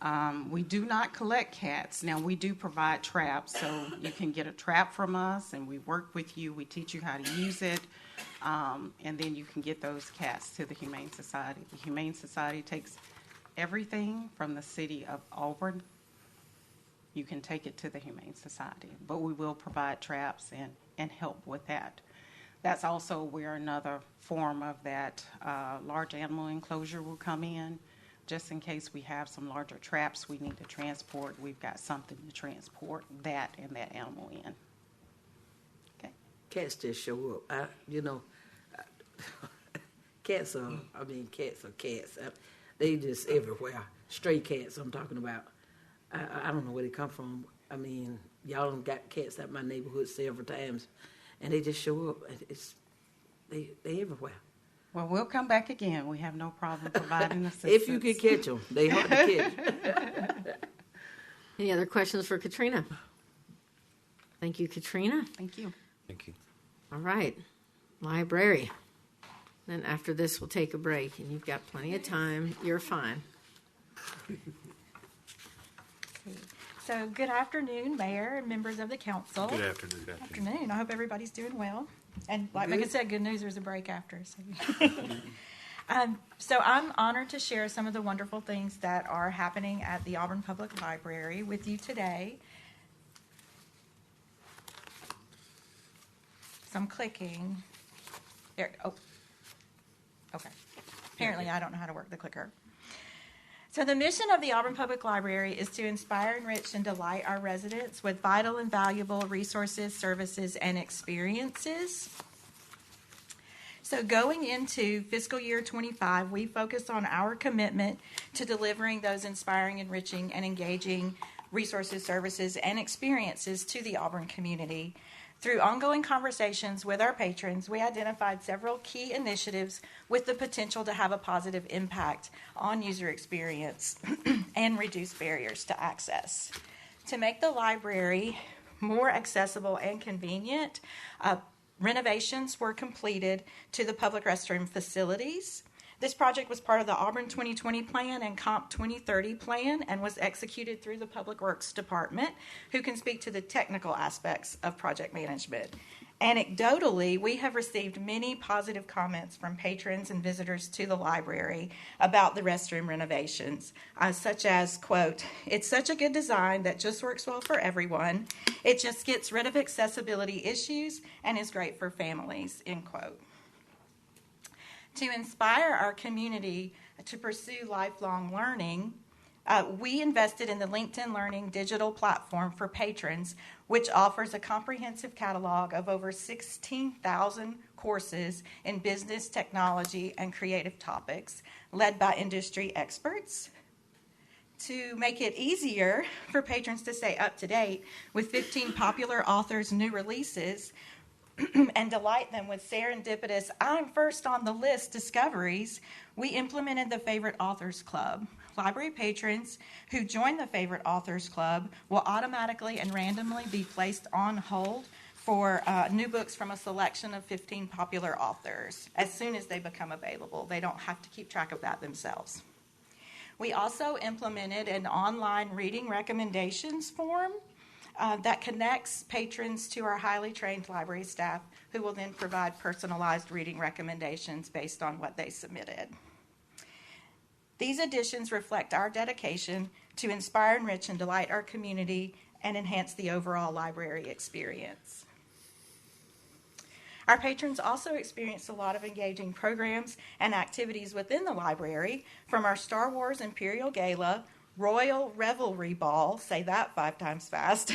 We do not collect cats. Now, we do provide traps, so you can get a trap from us, and we work with you. We teach you how to use it, and then you can get those cats to the Humane Society. The Humane Society takes everything from the city of Auburn. You can take it to the Humane Society, but we will provide traps and help with that. That's also where another form of that large animal enclosure will come in. Just in case we have some larger traps we need to transport, we've got something to transport that and that animal in. Okay. Cats just show up. Cats are cats. They just everywhere. Stray cats I'm talking about. I don't know where they come from. I mean, y'all done got cats at my neighborhood several times, and they just show up. They everywhere. Well, we'll come back again. We have no problem providing assistance. If you could catch them, they hard to catch. Any other questions for Katrina? Thank you, Katrina. Thank you. Thank you. All right, library. Then after this, we'll take a break, and you've got plenty of time. You're fine. So, good afternoon, Mayor and members of the council. Good afternoon. Good afternoon. I hope everybody's doing well. And like I said, good news, there's a break after. So. So I'm honored to share some of the wonderful things that are happening at the Auburn Public Library with you today. So I'm clicking. There. Oh. Okay. Apparently, I don't know how to work the clicker. So the mission of the Auburn Public Library is to inspire, enrich, and delight our residents with vital and valuable resources, services, and experiences. So going into fiscal year 25, we focus on our commitment to delivering those inspiring, enriching, and engaging resources, services, and experiences to the Auburn community. Through ongoing conversations with our patrons, we identified several key initiatives with the potential to have a positive impact on user experience and reduce barriers to access. To make the library more accessible and convenient, renovations were completed to the public restroom facilities. This project was part of the Auburn 2020 plan and Comp 2030 plan and was executed through the Public Works Department, who can speak to the technical aspects of project management. Anecdotally, we have received many positive comments from patrons and visitors to the library about the restroom renovations, such as, quote, "It's such a good design that just works well for everyone. It just gets rid of accessibility issues and is great for families," end quote. To inspire our community to pursue lifelong learning, we invested in the LinkedIn Learning digital platform for patrons, which offers a comprehensive catalog of over 16,000 courses in business, technology, and creative topics, led by industry experts. To make it easier for patrons to stay up to date with 15 popular authors' new releases and delight them with serendipitous, I'm first on the list discoveries, we implemented the Favorite Authors Club. Library patrons who join the Favorite Authors Club will automatically and randomly be placed on hold for new books from a selection of 15 popular authors as soon as they become available. They don't have to keep track of that themselves. We also implemented an online reading recommendations form that connects patrons to our highly trained library staff, who will then provide personalized reading recommendations based on what they submitted. These additions reflect our dedication to inspire, enrich, and delight our community and enhance the overall library experience. Our patrons also experienced a lot of engaging programs and activities within the library, from our Star Wars Imperial Gala, Royal Revelry Ball, say that 5 times fast,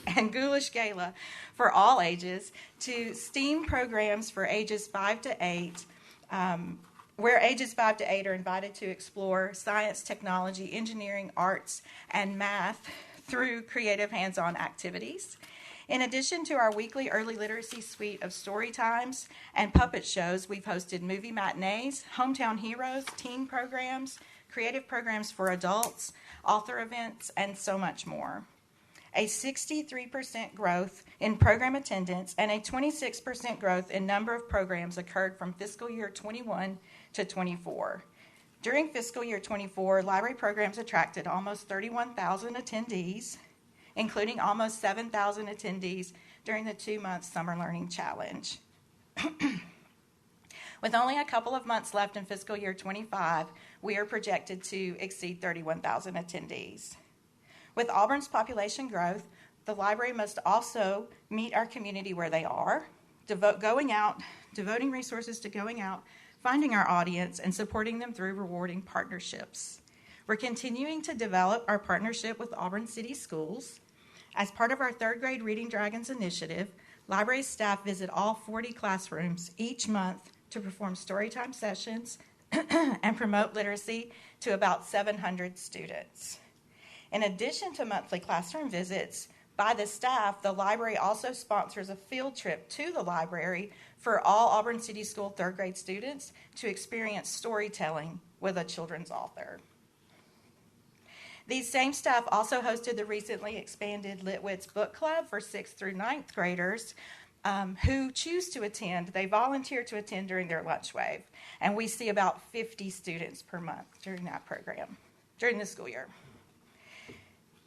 and Ghoulish Gala for all ages, to STEAM programs for ages 5 to 8, where ages 5 to 8 are invited to explore science, technology, engineering, arts, and math through creative hands-on activities. In addition to our weekly early literacy suite of story times and puppet shows, we've hosted movie matinees, hometown heroes, teen programs, creative programs for adults, author events, and so much more. A 63% growth in program attendance and a 26% growth in number of programs occurred from fiscal year 21 to 24. During fiscal year 24, library programs attracted almost 31,000 attendees, including almost 7,000 attendees during the 2-month Summer Learning Challenge. With only a couple of months left in fiscal year 25, we are projected to exceed 31,000 attendees. With Auburn's population growth, the library must also meet our community where they are, devoting resources to going out, finding our audience, and supporting them through rewarding partnerships. We're continuing to develop our partnership with Auburn City Schools. As part of our 3rd grade Reading Dragons initiative, library staff visit all 40 classrooms each month to perform storytime sessions and promote literacy to about 700 students. In addition to monthly classroom visits by the staff, the library also sponsors a field trip to the library for all Auburn City School 3rd grade students to experience storytelling with a children's author. These same staff also hosted the recently expanded Litwitz Book Club for 6th through 9th graders who choose to attend. They volunteer to attend during their lunch wave, and we see about 50 students per month during that program, during the school year.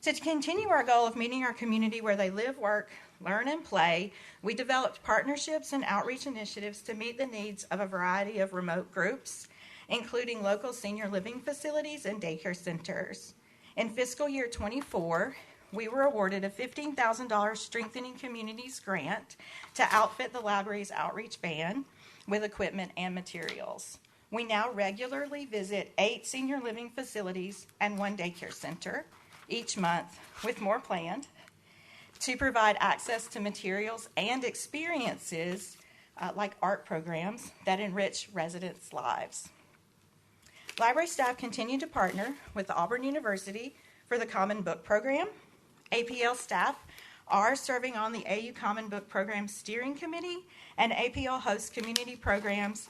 To continue our goal of meeting our community where they live, work, learn, and play, we developed partnerships and outreach initiatives to meet the needs of a variety of remote groups, including local senior living facilities and daycare centers. In fiscal year 24, we were awarded a $15,000 Strengthening Communities grant to outfit the library's outreach van with equipment and materials. We now regularly visit 8 senior living facilities and 1 daycare center each month, with more planned, to provide access to materials and experiences like art programs that enrich residents' lives. Library staff continue to partner with Auburn University for the Common Book Program. APL staff are serving on the AU Common Book Program Steering Committee, and APL hosts community programs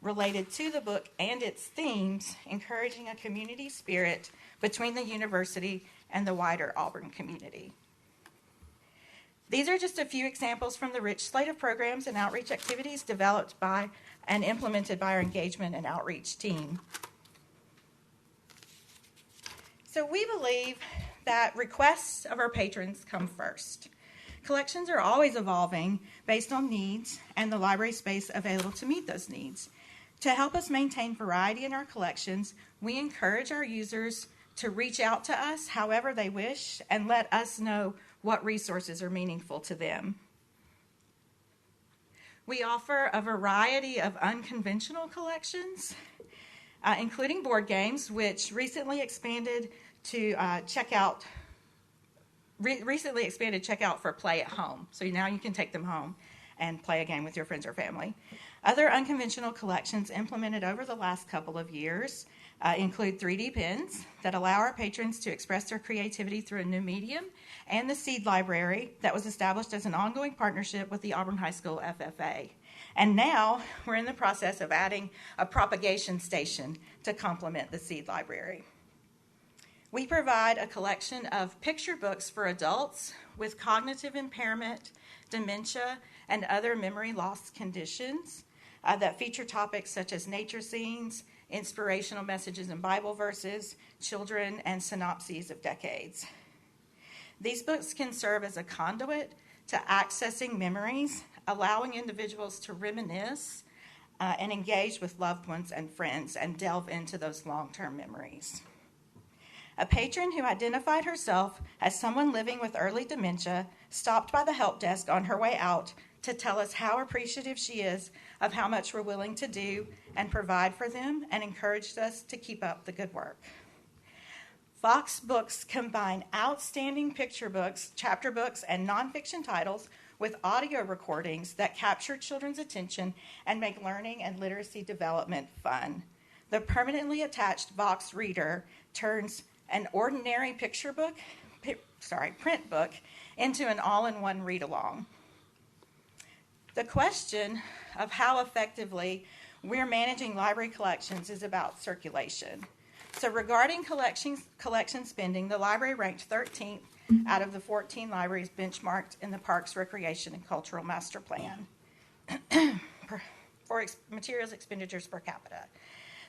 related to the book and its themes, encouraging a community spirit between the university and the wider Auburn community. These are just a few examples from the rich slate of programs and outreach activities developed by and implemented by our engagement and outreach team. So we believe that requests of our patrons come first. Collections are always evolving based on needs and the library space available to meet those needs. To help us maintain variety in our collections, we encourage our users to reach out to us however they wish and let us know what resources are meaningful to them. We offer a variety of unconventional collections, including board games, which recently expanded to checkout for play at home. So now you can take them home and play a game with your friends or family. Other unconventional collections implemented over the last couple of years include 3D pens that allow our patrons to express their creativity through a new medium, and the Seed Library that was established as an ongoing partnership with the Auburn High School FFA. And now we're in the process of adding a propagation station to complement the Seed Library. We provide a collection of picture books for adults with cognitive impairment, dementia, and other memory loss conditions that feature topics such as nature scenes, inspirational messages and Bible verses, children, and synopses of decades. These books can serve as a conduit to accessing memories, allowing individuals to reminisce and engage with loved ones and friends and delve into those long-term memories. A patron who identified herself as someone living with early dementia stopped by the help desk on her way out to tell us how appreciative she is of how much we're willing to do and provide for them, and encouraged us to keep up the good work. Vox Books combine outstanding picture books, chapter books, and nonfiction titles with audio recordings that capture children's attention and make learning and literacy development fun. The permanently attached Vox Reader turns an ordinary print book into an all-in-one read-along. The question of how effectively we're managing library collections is about circulation. So regarding collection spending, the library ranked 13th out of the 14 libraries benchmarked in the Parks, Recreation, and Cultural Master Plan for materials expenditures per capita.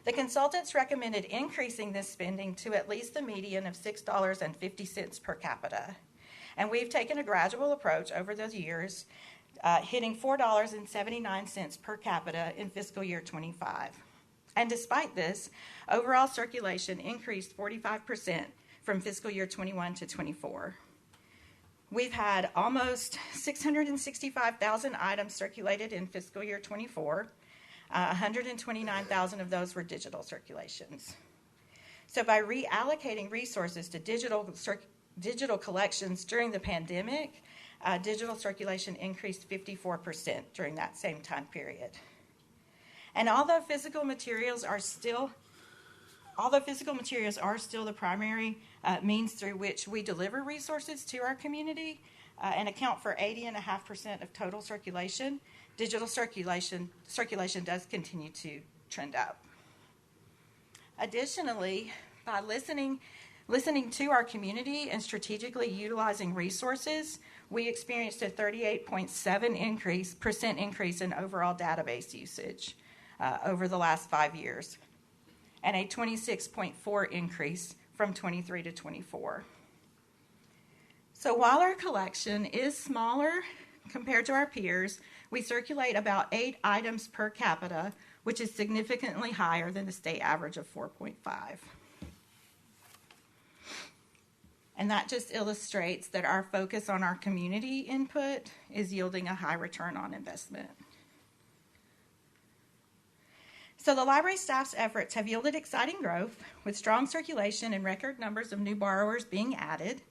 The consultants recommended increasing this spending to at least the median of $6.50 per capita. And we've taken a gradual approach over those years, hitting $4.79 per capita in fiscal year 25. And despite this, overall circulation increased 45% from fiscal year 21 to 24. We've had almost 665,000 items circulated in fiscal year 24. 129,000 of those were digital circulations. So by reallocating resources to digital collections during the pandemic, digital circulation increased 54% during that same time period. And although physical materials are still the primary means through which we deliver resources to our community and account for 80.5% of total circulation, digital circulation does continue to trend up. Additionally, by listening to our community and strategically utilizing resources, we experienced a 38.7% increase in overall database usage over the last 5 years, and a 26.4% increase from 23 to 24. So while our collection is smaller compared to our peers, we circulate about 8 items per capita, which is significantly higher than the state average of 4.5. And that just illustrates that our focus on our community input is yielding a high return on investment. So the library staff's efforts have yielded exciting growth, with strong circulation and record numbers of new borrowers being added.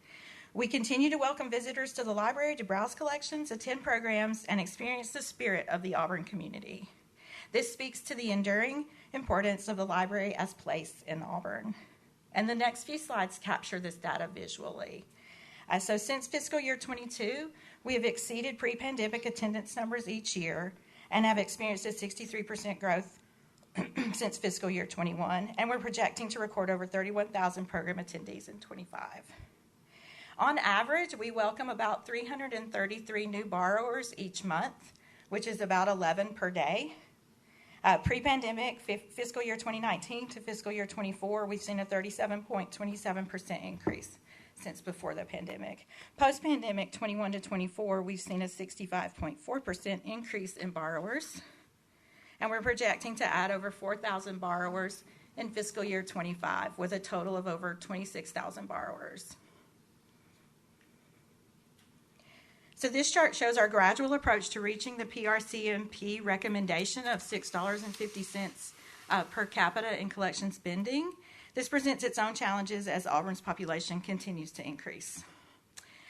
We continue to welcome visitors to the library to browse collections, attend programs, and experience the spirit of the Auburn community. This speaks to the enduring importance of the library as place in Auburn. And the next few slides capture this data visually. So since fiscal year 22, we have exceeded pre-pandemic attendance numbers each year and have experienced a 63% growth since fiscal year 21, and we're projecting to record over 31,000 program attendees in 25. On average, we welcome about 333 new borrowers each month, which is about 11 per day. Pre-pandemic, fiscal year 2019 to fiscal year 24, we've seen a 37.27% increase since before the pandemic. Post-pandemic, 21 to 24, we've seen a 65.4% increase in borrowers, and we're projecting to add over 4,000 borrowers in fiscal year 25, with a total of over 26,000 borrowers. So this chart shows our gradual approach to reaching the PRCMP recommendation of $6.50 per capita in collection spending. This presents its own challenges as Auburn's population continues to increase.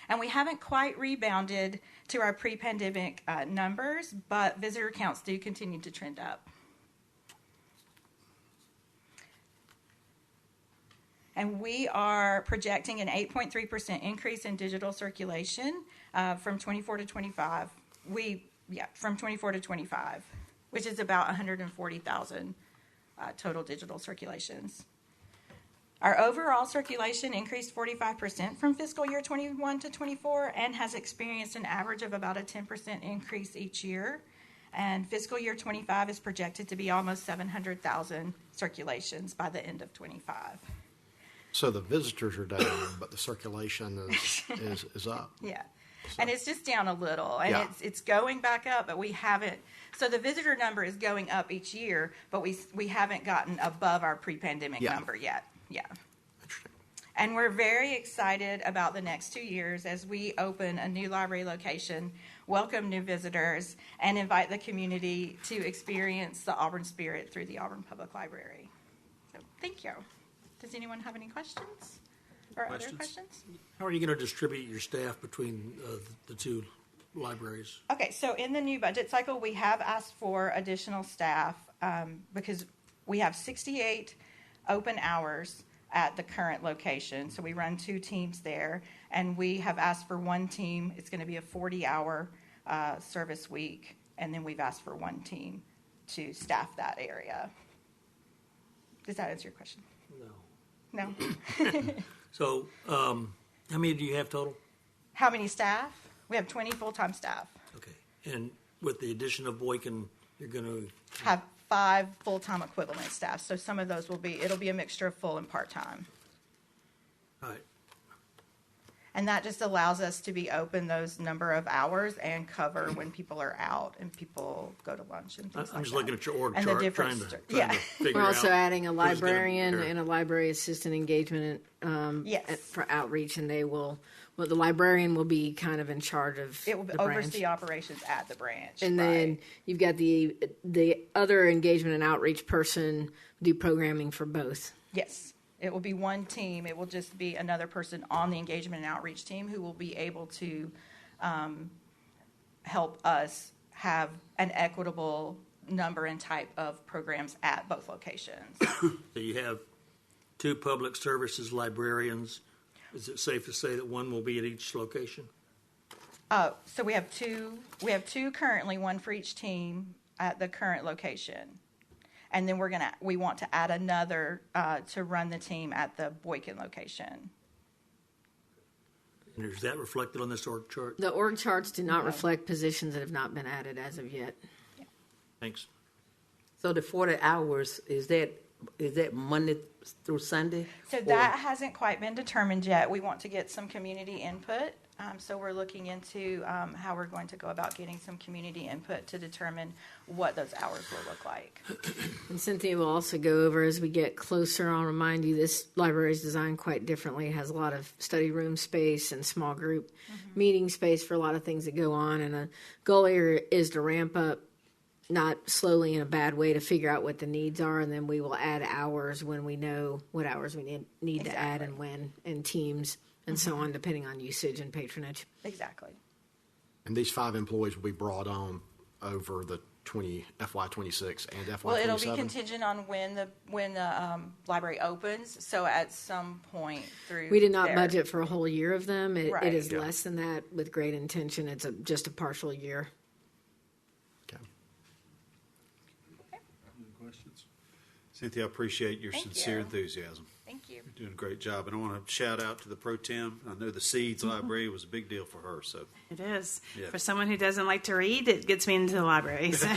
And we haven't quite rebounded to our pre-pandemic numbers, but visitor counts do continue to trend up. And we are projecting an 8.3% increase in digital circulation from 24 to 25. From 24 to 25, which is about 140,000 total digital circulations. Our overall circulation increased 45% from fiscal year 21 to 24 and has experienced an average of about a 10% increase each year. And fiscal year 25 is projected to be almost 700,000 circulations by the end of 25. So the visitors are down, but the circulation is up. Yeah. And it's just down a little, and it's going back up, but we haven't. So the visitor number is going up each year, but we haven't gotten above our pre-pandemic number yet. Yeah. Interesting. And we're very excited about the next 2 years as we open a new library location, welcome new visitors, and invite the community to experience the Auburn spirit through the Auburn Public Library. So thank you. Does anyone have any questions or other questions? How are you going to distribute your staff between the two libraries? Okay, so in the new budget cycle, we have asked for additional staff because we have 68 open hours at the current location. So we run 2 teams there, and we have asked for 1 team. It's going to be a 40-hour service week, and then we've asked for 1 team to staff that area. Does that answer your question? No. So how many do you have total? How many staff? We have 20 full-time staff. Okay. And with the addition of Boykin, you're going to Have 5 full-time equivalent staff. So some of those it'll be a mixture of full and part-time. All right. And that just allows us to be open those number of hours and cover when people are out and people go to lunch and things like that. I'm just looking at your org and chart, the different trying to We're figure We're also out adding a who's gonna be librarian there. and a library assistant engagement Yes. for outreach, and the librarian will be kind of in charge of It will the branch. oversee operations at the branch. And then you've got the other engagement and outreach person do programming for both. Yes. It will be 1 team. It will just be another person on the engagement and outreach team who will be able to help us have an equitable number and type of programs at both locations. So you have 2 public services librarians. Is it safe to say that 1 will be at each location? So we have two currently, 1 for each team at the current location. And then we want to add another to run the team at the Boykin location. And is that reflected on this org chart? The org charts do not reflect positions that have not been added as of yet. Thanks. So the 40 hours, is that Monday through Sunday? So that hasn't quite been determined yet. We want to get some community input. So we're looking into how we're going to go about getting some community input to determine what those hours will look like. And Cynthia will also go over as we get closer. I'll remind you this library is designed quite differently. It has a lot of study room space and small group meeting space for a lot of things that go on. And a goal here is to ramp up, not slowly in a bad way, to figure out what the needs are, and then we will add hours when we know what hours we need to add and when, and teams and so on, depending on usage and patronage. Exactly. And these 5 employees will be brought on over the FY26 and FY27? Well, it'll be contingent on when the library opens. So at some point through We did not budget for a whole year of them. It is Yeah. less than that with great intention. It's just a partial year. Okay. Any questions? Cynthia, I appreciate your Thank sincere you. enthusiasm. Thank you. You're doing a great job. And I want to shout out to the pro tem. I know the Seeds Library was a big deal for her. So It is. Yeah. For someone who doesn't like to read, it gets me into the library. So.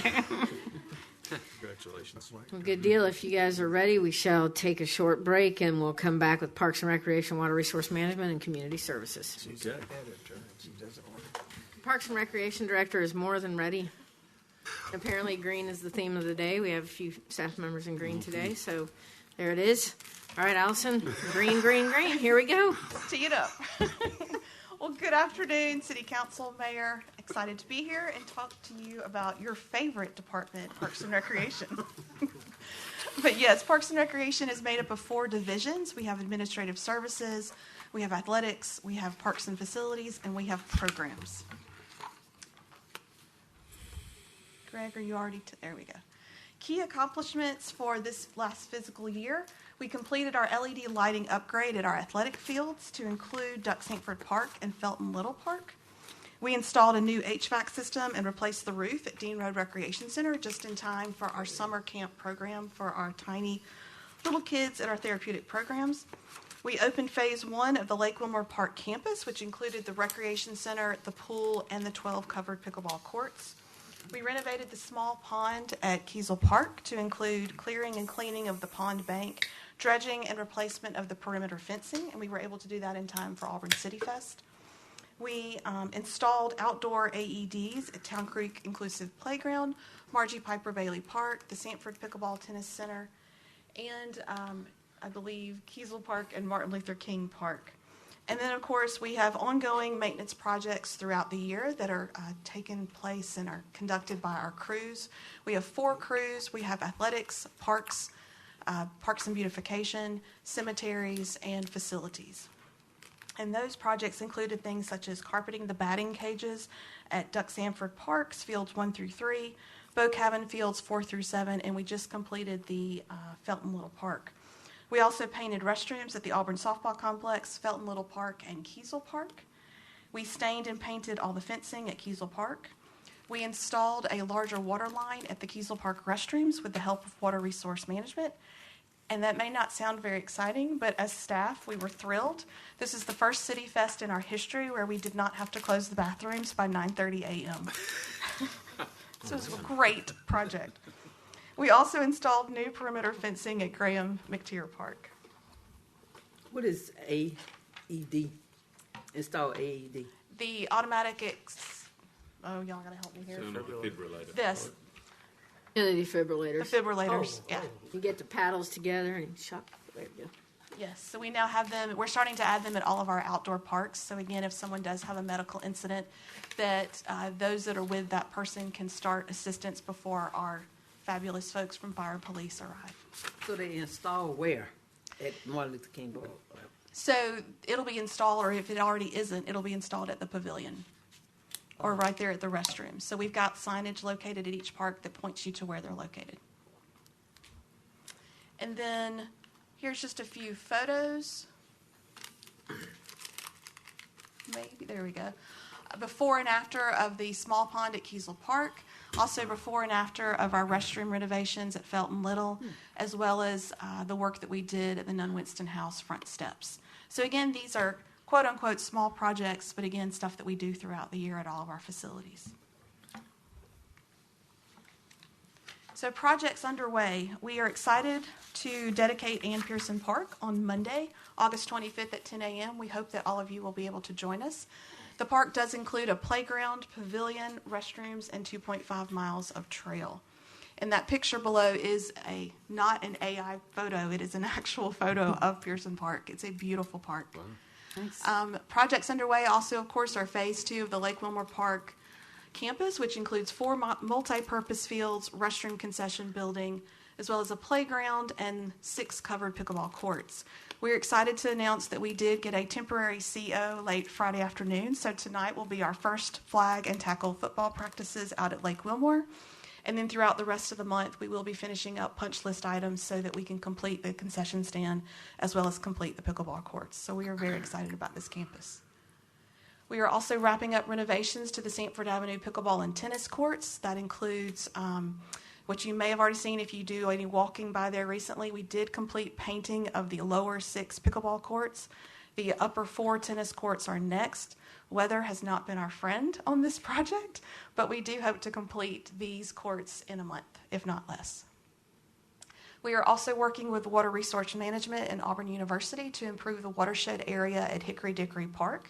Congratulations. Well, good deal. If you guys are ready, we shall take a short break and we'll come back with Parks and Recreation, Water Resource Management, and Community Services. She's an editor. She doesn't want to. Parks and Recreation Director is more than ready. Apparently, green is the theme of the day. We have a few staff members in green today, so there it is. All right, Allison, green, green, green. Here we go. Tee it up. Well, good afternoon, City Council, Mayor. Excited to be here and talk to you about your favorite department, Parks and Recreation. But yes, Parks and Recreation is made up of 4 divisions. We have administrative services, we have athletics, we have parks and facilities, and we have programs. Greg, are you already? There we go. Key accomplishments for this last fiscal year. We completed our LED lighting upgrade at our athletic fields to include Duck Sanford Park and Felton Little Park. We installed a new HVAC system and replaced the roof at Dean Road Recreation Center just in time for our summer camp program for our tiny little kids at our therapeutic programs. We opened phase 1 of the Lake Wilmore Park campus, which included the recreation center, the pool, and the 12 covered pickleball courts. We renovated the small pond at Kiesel Park to include clearing and cleaning of the pond bank, dredging and replacement of the perimeter fencing, and we were able to do that in time for Auburn City Fest. We installed outdoor AEDs at Town Creek Inclusive Playground, Margie Piper Bailey Park, the Sanford Pickleball Tennis Center, and I believe Kiesel Park and Martin Luther King Park. And then, of course, we have ongoing maintenance projects throughout the year that are taking place and are conducted by our crews. We have 4 crews. We have athletics, parks and beautification, cemeteries, and facilities. And those projects included things such as carpeting the batting cages at Duck Sanford Parks, fields 1 through 3, Bow Cabin fields 4 through 7, and we just completed the Felton Little Park. We also painted restrooms at the Auburn Softball Complex, Felton Little Park, and Kiesel Park. We stained and painted all the fencing at Kiesel Park. We installed a larger water line at the Kiesel Park restrooms with the help of Water Resource Management. And that may not sound very exciting, but as staff, we were thrilled. This is the first City Fest in our history where we did not have to close the bathrooms by 9:30 a.m. So it was a great project. We also installed new perimeter fencing at Graham McTier Park. What is AED? Install AED. The automatic y'all gotta help me here. This. The defibrillators. Defibrillators, yeah. You get the paddles together and shock. There you go. Yes, so we now have them. We're starting to add them at all of our outdoor parks. So again, if someone does have a medical incident, that those that are with that person can start assistance before our fabulous folks from Fire and Police arrive. So they install where? At Martin Luther King Park? So it'll be installed, or if it already isn't, it'll be installed at the pavilion or right there at the restroom. So we've got signage located at each park that points you to where they're located. And then here's just a few photos. Maybe, there we go. Before and after of the small pond at Kiesel Park. Also before and after of our restroom renovations at Felton Little, as well as the work that we did at the Nunn Winston House front steps. So again, these are quote-unquote small projects, but again, stuff that we do throughout the year at all of our facilities. So projects underway. We are excited to dedicate Ann Pearson Park on Monday, August 25th at 10 a.m. We hope that all of you will be able to join us. The park does include a playground, pavilion, restrooms, and 2.5 miles of trail. And that picture below is not an AI photo. It is an actual photo of Pearson Park. It's a beautiful park. Wow. Nice. Projects underway also, of course, are phase 2 of the Lake Wilmore Park campus, which includes 4 multi-purpose fields, restroom concession building, as well as a playground and 6 covered pickleball courts. We're excited to announce that we did get a temporary CO late Friday afternoon, so tonight will be our first flag and tackle football practices out at Lake Wilmore. And then throughout the rest of the month, we will be finishing up punch list items so that we can complete the concession stand as well as complete the pickleball courts. So we are very excited about this campus. We are also wrapping up renovations to the Sanford Avenue pickleball and tennis courts. That includes what you may have already seen if you do any walking by there recently. We did complete painting of the lower 6 pickleball courts. The upper 4 tennis courts are next. Weather has not been our friend on this project, but we do hope to complete these courts in a month, if not less. We are also working with Water Resource Management and Auburn University to improve the watershed area at Hickory Dickory Park.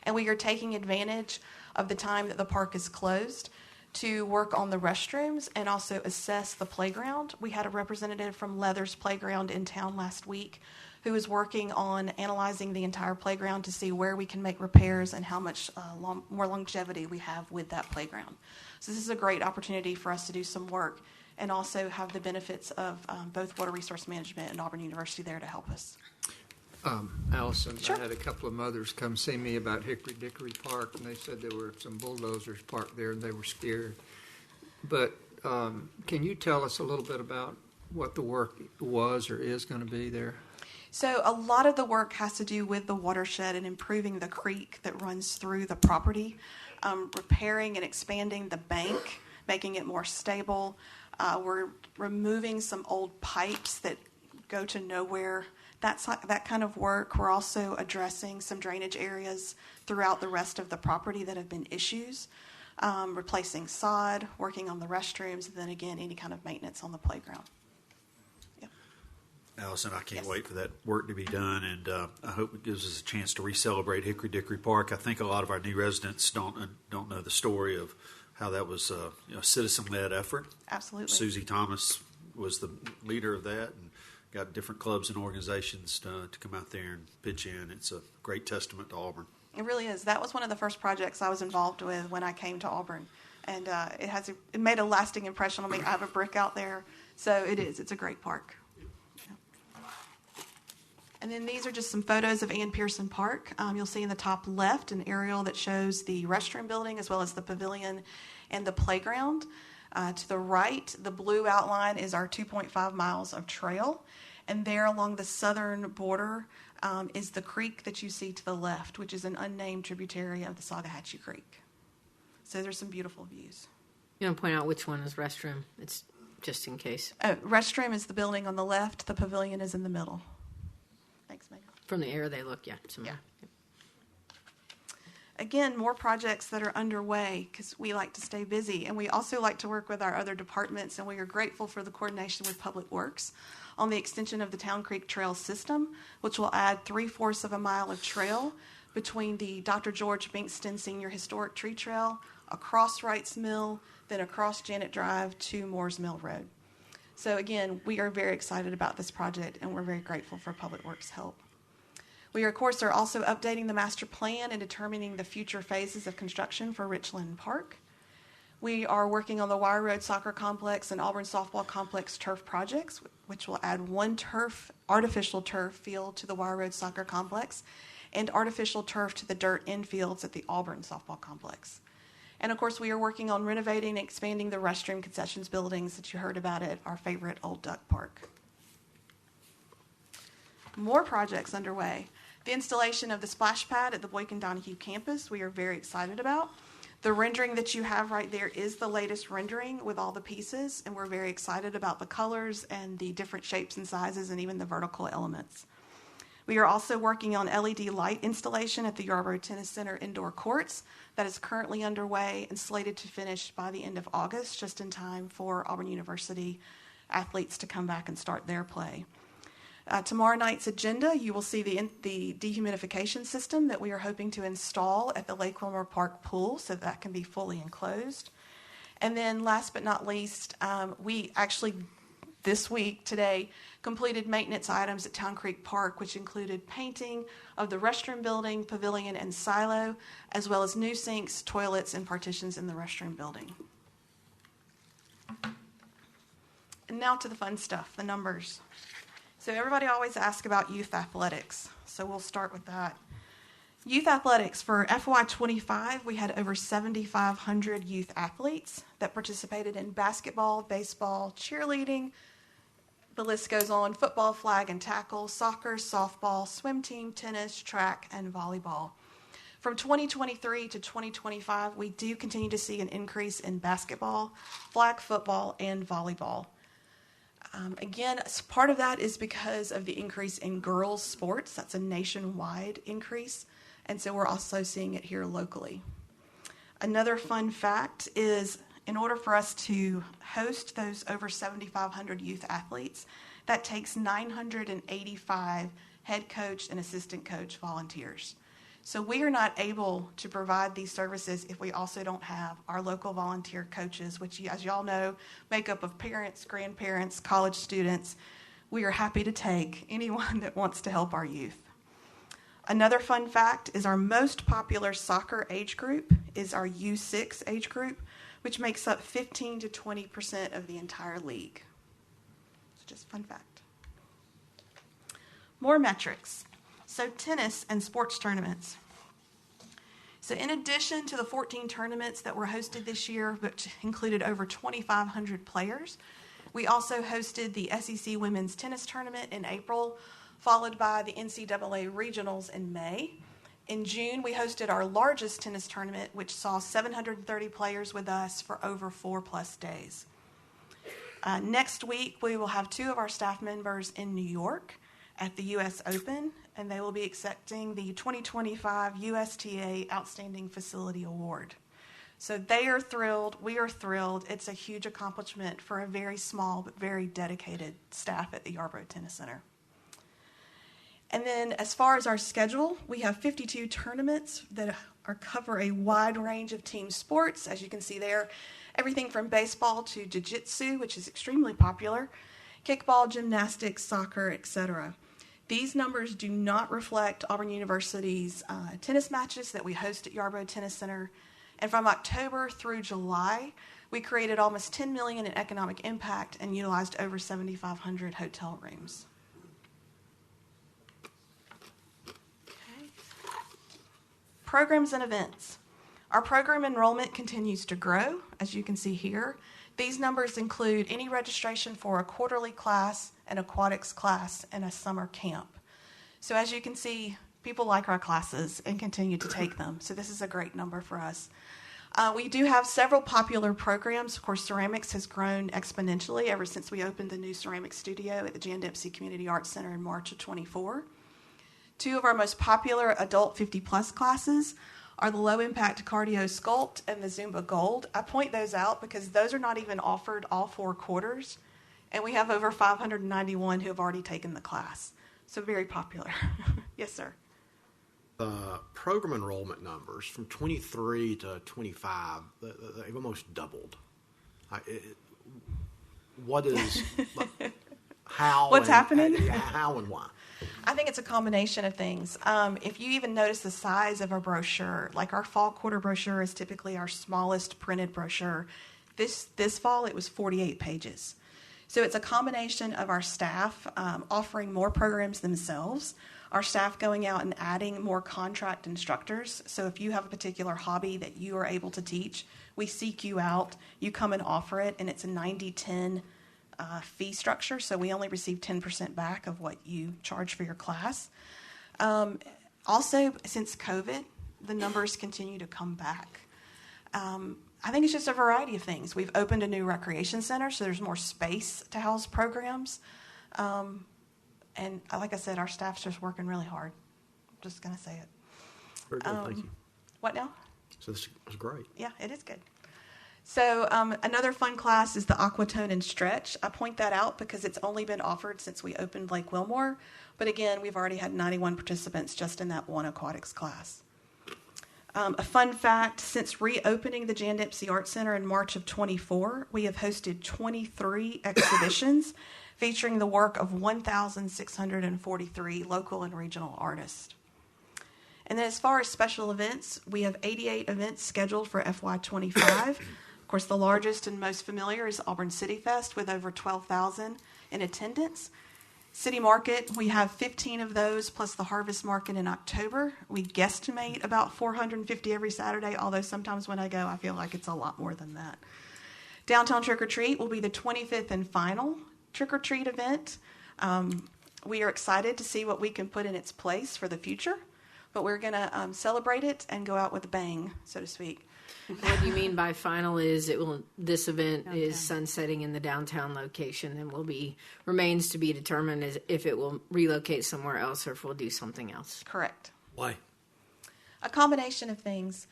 And we are taking advantage of the time that the park is closed to work on the restrooms and also assess the playground. We had a representative from Leathers Playground in town last week who is working on analyzing the entire playground to see where we can make repairs and how much more longevity we have with that playground. So this is a great opportunity for us to do some work and also have the benefits of both Water Resource Management and Auburn University there to help us. Allison, Sure. I had a couple of mothers come see me about Hickory Dickory Park, and they said there were some bulldozers parked there, and they were scared. But can you tell us a little bit about what the work was or is going to be there? So a lot of the work has to do with the watershed and improving the creek that runs through the property, repairing and expanding the bank, making it more stable. We're removing some old pipes that go to nowhere. That kind of work. We're also addressing some drainage areas throughout the rest of the property that have been issues, replacing sod, working on the restrooms, and then again, any kind of maintenance on the playground. Yep. Allison, I can't Yes. wait for that work to be done, and I hope it gives us a chance to re-celebrate Hickory Dickory Park. I think a lot of our new residents don't know the story of how that was a citizen-led effort. Absolutely. Susie Thomas was the leader of that, and got different clubs and organizations to come out there and pitch in. It's a great testament to Auburn. It really is. That was one of the first projects I was involved with when I came to Auburn, and it made a lasting impression on me. I have a brick out there, so it is. It's a great park. And then these are just some photos of Ann Pearson Park. You'll see in the top left an aerial that shows the restroom building as well as the pavilion and the playground. To the right, the blue outline is our 2.5 miles of trail. And there along the southern border is the creek that you see to the left, which is an unnamed tributary of the Sagahatchee Creek. So there's some beautiful views. You want to point out which one is restroom? It's just in case. Restroom is the building on the left. The pavilion is in the middle. Thanks, Megan. From the air they look, similar. Yeah. Again, more projects that are underway because we like to stay busy, and we also like to work with our other departments, and we are grateful for the coordination with Public Works on the extension of the Town Creek Trail system, which will add 3/4 of a mile of trail between the Dr. George Bankston Senior Historic Tree Trail, across Wrights Mill, then across Janet Drive to Moores Mill Road. So again, we are very excited about this project, and we're very grateful for Public Works' help. We, of course, are also updating the master plan and determining the future phases of construction for Richland Park. We are working on the Wire Road Soccer Complex and Auburn Softball Complex turf projects, which will add one artificial turf field to the Wire Road Soccer Complex and artificial turf to the dirt infields at the Auburn Softball Complex. And, of course, we are working on renovating and expanding the restroom concessions buildings that you heard about at our favorite Old Duck Park. More projects underway. The installation of the splash pad at the Boykin Donahue campus we are very excited about. The rendering that you have right there is the latest rendering with all the pieces, and we're very excited about the colors and the different shapes and sizes and even the vertical elements. We are also working on LED light installation at the Yarborough Tennis Center indoor courts. That is currently underway and slated to finish by the end of August, just in time for Auburn University athletes to come back and start their play. Tomorrow night's agenda, you will see the dehumidification system that we are hoping to install at the Lake Wilmer Park pool so that can be fully enclosed. And then last but not least, we actually this week, today, completed maintenance items at Town Creek Park, which included painting of the restroom building, pavilion, and silo, as well as new sinks, toilets, and partitions in the restroom building. And now to the fun stuff, the numbers. So everybody always asks about youth athletics, so we'll start with that. Youth athletics for FY25, we had over 7,500 youth athletes that participated in basketball, baseball, cheerleading, the list goes on, football, flag and tackle, soccer, softball, swim team, tennis, track, and volleyball. From 2023 to 2025, we do continue to see an increase in basketball, flag football, and volleyball. Again, part of that is because of the increase in girls' sports. That's a nationwide increase, and so we're also seeing it here locally. Another fun fact is in order for us to host those over 7,500 youth athletes, that takes 985 head coach and assistant coach volunteers. So we are not able to provide these services if we also don't have our local volunteer coaches, which, as y'all know, make up of parents, grandparents, college students. We are happy to take anyone that wants to help our youth. Another fun fact is our most popular soccer age group is our U6 age group, which makes up 15 to 20% of the entire league. It's just a fun fact. More metrics. So tennis and sports tournaments. So in addition to the 14 tournaments that were hosted this year, which included over 2,500 players, we also hosted the SEC Women's Tennis Tournament in April, followed by the NCAA Regionals in May. In June, we hosted our largest tennis tournament, which saw 730 players with us for over 4+ days. Next week, we will have 2 of our staff members in New York at the U.S. Open, and they will be accepting the 2025 USTA Outstanding Facility Award. So they are thrilled. We are thrilled. It's a huge accomplishment for a very small but very dedicated staff at the Yarborough Tennis Center. And then as far as our schedule, we have 52 tournaments that cover a wide range of team sports. As you can see there, everything from baseball to jiu-jitsu, which is extremely popular, kickball, gymnastics, soccer, etc. These numbers do not reflect Auburn University's tennis matches that we host at Yarborough Tennis Center. And from October through July, we created almost $10 million in economic impact and utilized over 7,500 hotel rooms. Okay. Programs and events. Our program enrollment continues to grow, as you can see here. These numbers include any registration for a quarterly class, an aquatics class, and a summer camp. So as you can see, people like our classes and continue to take them. So this is a great number for us. We do have several popular programs. Of course, ceramics has grown exponentially ever since we opened the new ceramics studio at the Jan Dempsey Community Arts Center in March of 24. 2 of our most popular adult 50+ classes are the low-impact cardio sculpt and the Zumba Gold. I point those out because those are not even offered all 4 quarters, and we have over 591 who have already taken the class. So very popular. Yes, sir. The program enrollment numbers from 23 to 25, they've almost doubled. What is, how? What's happening? How and why? I think it's a combination of things. If you even notice the size of our brochure, like our fall quarter brochure is typically our smallest printed brochure. This fall, it was 48 pages. So it's a combination of our staff offering more programs themselves, our staff going out and adding more contract instructors. So if you have a particular hobby that you are able to teach, we seek you out, you come and offer it, and it's a 90-10 fee structure, so we only receive 10% back of what you charge for your class. Also, since COVID, the numbers continue to come back. I think it's just a variety of things. We've opened a new recreation center, so there's more space to house programs. And like I said, our staff's just working really hard. I'm just going to say it. Very good, thank you. What now? So this was great. Yeah, it is good. So another fun class is the Aquatone and Stretch. I point that out because it's only been offered since we opened Lake Wilmore. But again, we've already had 91 participants just in that one aquatics class. A fun fact, since reopening the Jan Dempsey Art Center in March of 24, we have hosted 23 exhibitions featuring the work of 1,643 local and regional artists. And then as far as special events, we have 88 events scheduled for FY25. Of course, the largest and most familiar is Auburn City Fest with over 12,000 in attendance. City Market, we have 15 of those, plus the Harvest Market in October. We guesstimate about 450 every Saturday, although sometimes when I go, I feel like it's a lot more than that. Downtown Trick or Treat will be the 25th and final Trick or Treat event. We are excited to see what we can put in its place for the future. but we're going to celebrate it and go out with a bang, so to speak. What you mean by final is this event is sunsetting in the downtown location and remains to be determined as if it will relocate somewhere else or if we'll do something else. Correct. Why? A combination of things.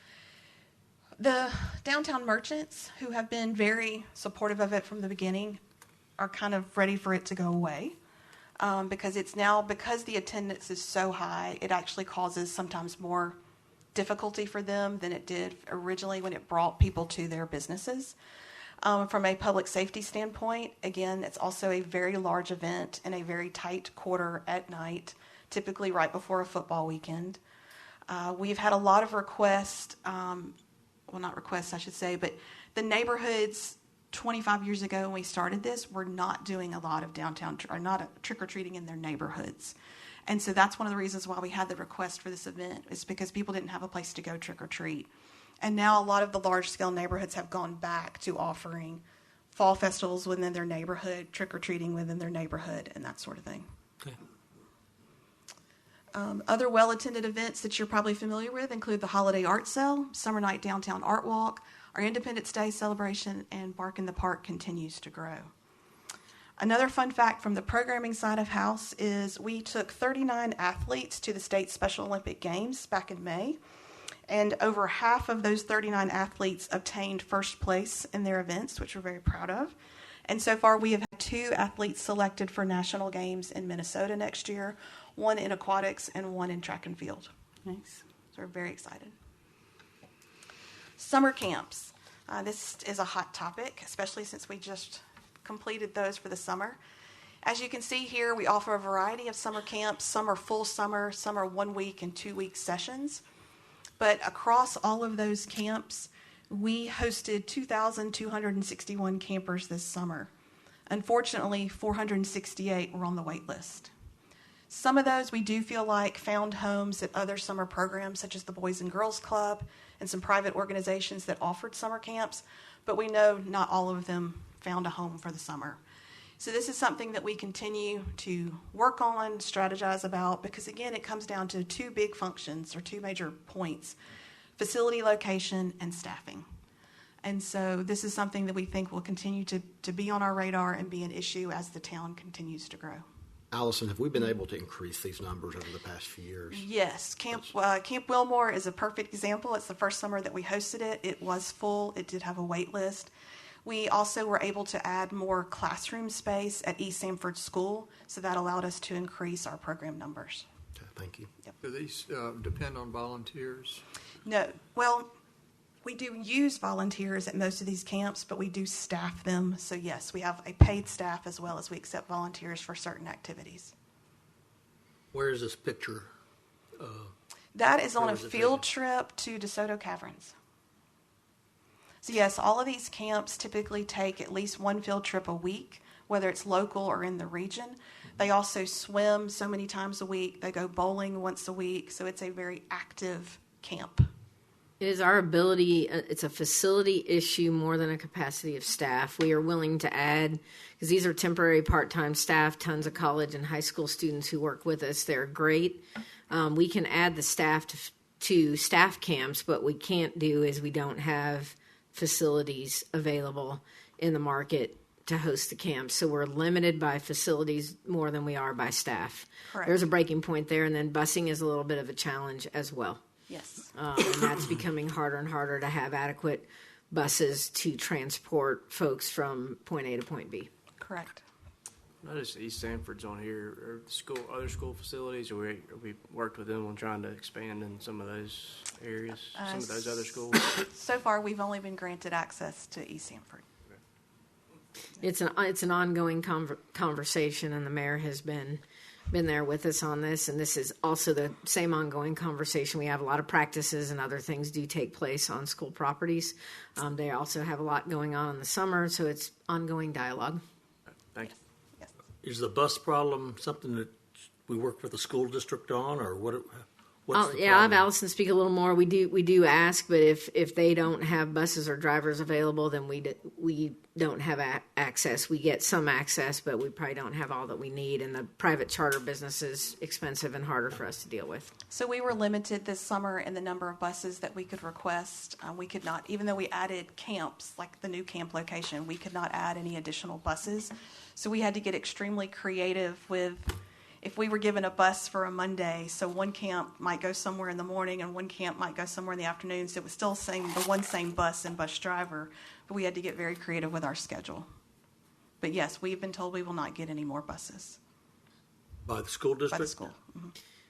The downtown merchants, who have been very supportive of it from the beginning, are kind of ready for it to go away. Because the attendance is so high, it actually causes sometimes more difficulty for them than it did originally when it brought people to their businesses. From a public safety standpoint, again, it's also a very large event in a very tight quarter at night, typically right before a football weekend. We've had a lot of requests, not requests, I should say, but the neighborhoods 25 years ago when we started this were not doing a lot of trick-or-treating in their neighborhoods. And so that's one of the reasons why we had the request for this event, is because people didn't have a place to go trick-or-treat. And now a lot of the large-scale neighborhoods have gone back to offering fall festivals within their neighborhood, trick-or-treating within their neighborhood, and that sort of thing. Okay. Other well-attended events that you're probably familiar with include the Holiday Art Sale, Summer Night Downtown Art Walk, our Independence Day celebration, and Bark in the Park continues to grow. Another fun fact from the programming side of house is we took 39 athletes to the state Special Olympic Games back in May, and over half of those 39 athletes obtained first place in their events, which we're very proud of. And so far we have had 2 athletes selected for national games in Minnesota next year, one in aquatics and one in track and field. Nice. So we're very excited. Summer camps. This is a hot topic, especially since we just completed those for the summer. As you can see here, we offer a variety of summer camps. Some are full summer, some are 1 week and 2 week sessions. But across all of those camps, we hosted 2,261 campers this summer. Unfortunately, 468 were on the wait list. Some of those we do feel like found homes at other summer programs, such as the Boys and Girls Club and some private organizations that offered summer camps, but we know not all of them found a home for the summer. So this is something that we continue to work on, strategize about, because again, it comes down to 2 big functions or 2 major points: facility location and staffing. And so this is something that we think will continue to be on our radar and be an issue as the town continues to grow. Allison, have we been able to increase these numbers over the past few years? Yes. Camp Wilmore is a perfect example. It's the first summer that we hosted it. It was full. It did have a wait list. We also were able to add more classroom space at East Sanford School, so that allowed us to increase our program numbers. Okay, thank you. Yep. Do these depend on volunteers? No. Well, we do use volunteers at most of these camps, but we do staff them. So yes, we have a paid staff as well as we accept volunteers for certain activities. Where is this picture? That is on Where a was it field taken? trip to DeSoto Caverns. So yes, all of these camps typically take at least 1 field trip a week, whether it's local or in the region. They also swim so many times a week. They go bowling once a week. So it's a very active camp. It is our ability, it's a facility issue more than a capacity of staff. We are willing to add, because these are temporary part-time staff, tons of college and high school students who work with us. They're great. We can add the staff to staff camps. What we can't do is we don't have facilities available in the market to host the camps. So we're limited by facilities more than we are by staff. Correct. There's a breaking point there, and then busing is a little bit of a challenge as well. Yes. And that's becoming harder and harder to have adequate buses to transport folks from point A to point B. Correct. Not just East Sanford's on here, or other school facilities, or we worked with them on trying to expand in some of those areas, some of those other schools. So far, we've only been granted access to East Sanford. It's an ongoing conversation, and the mayor has been there with us on this, and this is also the same ongoing conversation. We have a lot of practices and other things do take place on school properties. They also have a lot going on in the summer, so it's ongoing dialogue. Thank you. Is the bus problem something that we work with the school district on, or What's the I'll have problem? Allison speak a little more. We do ask, but if they don't have buses or drivers available, then we don't have access. We get some access, but we probably don't have all that we need. And the private charter business is expensive and harder for us to deal with. So we were limited this summer in the number of buses that we could request. We could not, even though we added camps, like the new camp location, we could not add any additional buses. So we had to get extremely creative with, if we were given a bus for a Monday, so one camp might go somewhere in the morning and one camp might go somewhere in the afternoon, so it was still the same bus and bus driver, but we had to get very creative with our schedule. But yes, we've been told we will not get any more buses. By the school district? By the school. Mm-hmm.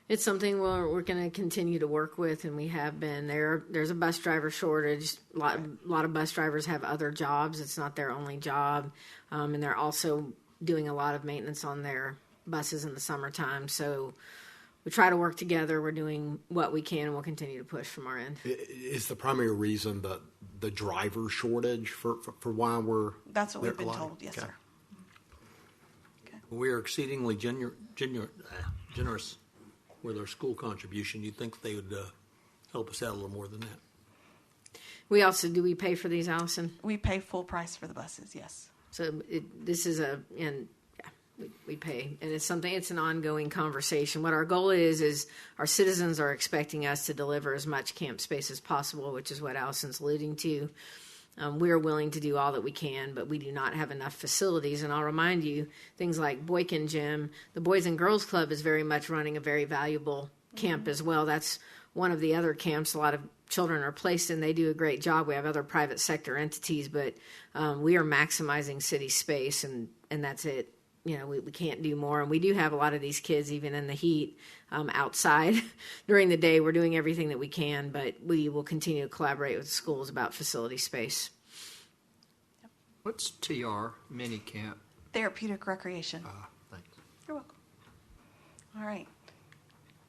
It's something we're going to continue to work with, and we have been. There's a bus driver shortage. A lot of bus drivers have other jobs. It's not their only job, and they're also doing a lot of maintenance on their buses in the summertime. So we try to work together. We're doing what we can, and we'll continue to push from our end. Is the primary reason the driver shortage for why we're... That's what we've been told, yes, okay. sir. Okay. We are exceedingly generous with our school contribution. You'd think they would help us out a little more than that. Do we pay for these, Allison? We pay full price for the buses, yes. So we pay, and it's an ongoing conversation. What our goal is our citizens are expecting us to deliver as much camp space as possible, which is what Allison's alluding to. We are willing to do all that we can, but we do not have enough facilities. And I'll remind you, things like Boykin Gym, the Boys and Girls Club is very much running a very valuable camp as well. That's one of the other camps a lot of children are placed in. They do a great job. We have other private sector entities, but we are maximizing city space, and that's it. We can't do more. And we do have a lot of these kids, even in the heat, outside during the day. We're doing everything that we can, but we will continue to collaborate with schools about facility space. What's TR mini camp? Therapeutic recreation. Thanks. You're welcome. All right.